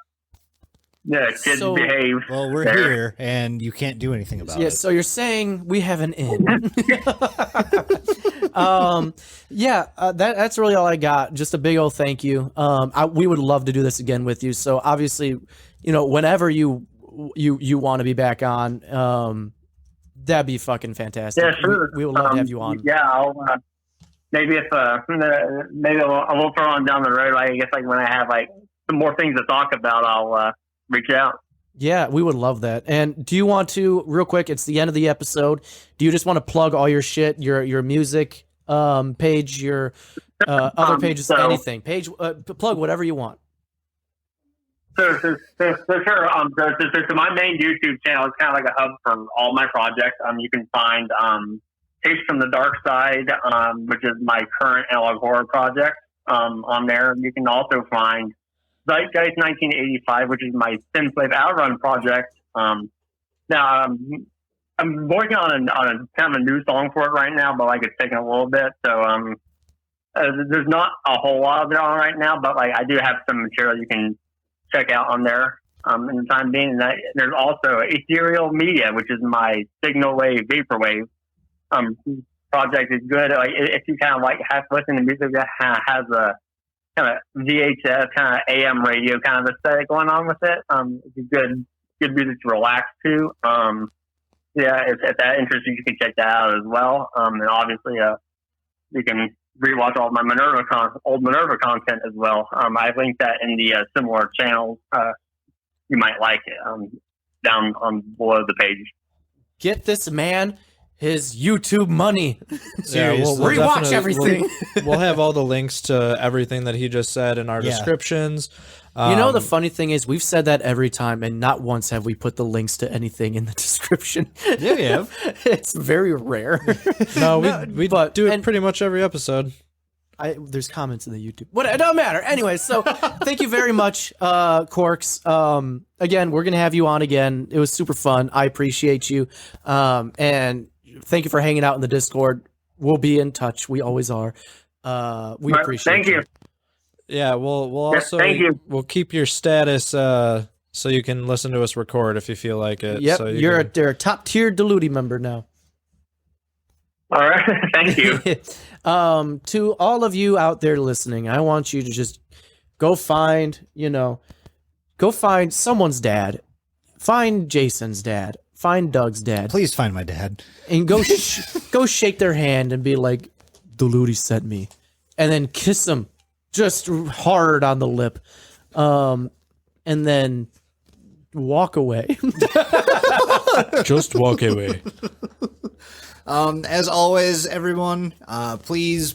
kids So- behave. well, we're there. here, and you can't do anything about yeah. it. So you're saying we have an in? That's really all I got. Just a big old thank you. We would love to do this again with you. So obviously, whenever you want to be back on, that'd be fucking fantastic. Yeah, sure. We would love to have you on. Yeah, I'll maybe if maybe I will throw on down the road. I guess like when I have like some more things to talk about, I'll reach out. Yeah, we would love that. And do you want to, real quick, it's the end of the episode, do you just want to plug all your shit, your music page, your other pages, so- anything? Plug whatever you want. So sure. So my main YouTube channel is kind of like a hub for all my projects. You can find Tapes from the Dark Side, which is my current analog horror project, on there. You can also find Zeitgeist 1985, which is my Synthwave Outrun project. Now I'm working on a kind of a new song for it right now, but like it's taking a little bit. So there's not a whole lot of it on right now, but like I do have some material you can check out on there in the time being. And there's also Ethereal Media, which is my signal wave vaporwave project. Is good. Like if you kind of like have to listen to music that has a kind of VHS kind of AM radio kind of aesthetic going on with it. It's good music to relax to. If that interests you, you can check that out as well. And obviously, you can rewatch all my old Minerva content as well. I've linked that in the similar channels. You might like it down on below the page. Get this man his YouTube money. Seriously. we'll Rewatch definitely- everything. We'll have all the links to everything that he just said in our Yeah. descriptions. The funny thing is, we've said that every time, and not once have we put the links to anything in the description. Yeah, we have. It's very rare. No, we but- do it and- pretty much every episode. There's comments in the YouTube. But it don't matter. Anyway, so thank you very much, Quarks. Again, we're gonna have you on again. It was super fun. I appreciate you. And thank you for hanging out in the Discord. We'll be in touch. We always are. We appreciate Thank you. Yeah, we'll also thank you. we'll keep your status so you can listen to us record if you feel like it. Yep, So you're can- a top tier Diluti member now. All right. Thank you. To all of you out there listening, I want you to just go find someone's dad. Find Jason's dad. Find Doug's dad. Please find my dad. And go go shake their hand and be like, Diluti sent me. And then kiss them just hard on the lip. And then walk away. just walk away. As always, everyone, please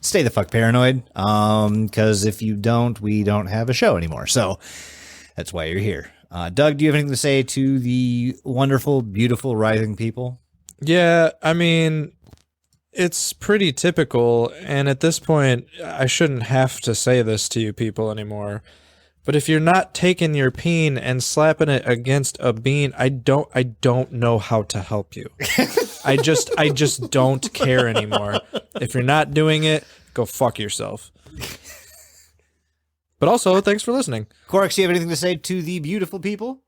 stay the fuck paranoid. Because if you don't, we don't have a show anymore. So that's why you're here. Doug, do you have anything to say to the wonderful, beautiful, writhing people? Yeah, I mean, it's pretty typical, and at this point, I shouldn't have to say this to you people anymore. But if you're not taking your peen and slapping it against a bean, I don't know how to help you. I just don't care anymore. If you're not doing it, go fuck yourself. But also, thanks for listening. Quarks, do you have anything to say to the beautiful people?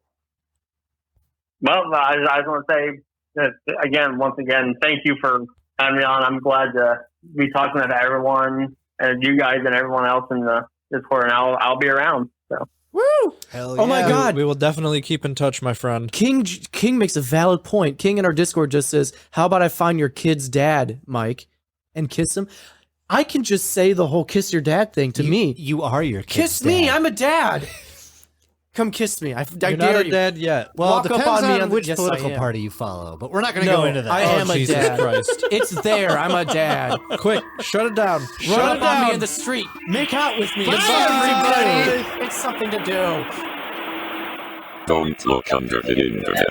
Well, I just want to say that, once again, thank you for having me on. I'm glad to be talking to everyone and you guys and everyone else in the Discord, and I'll be around. So. Woo! Hell Oh my yeah. God. We will definitely keep in touch, my friend. King makes a valid point. King in our Discord just says, "How about I find your kid's dad, Mike, and kiss him?" I can just say the whole "kiss your dad" thing to me. You are your kid's Kiss me. dad. I'm a dad. Come kiss me. I You're dare not a you. dad yet. Well, Walk it up depends on me on the- which yes, I political am. party you follow, but we're not going to No, go into that. I am a Jesus dad. Christ. It's there. I'm a dad. Quick, shut it down. Run up on me in the street. Make out with me. It's everybody. It's something to do. Don't look under the internet.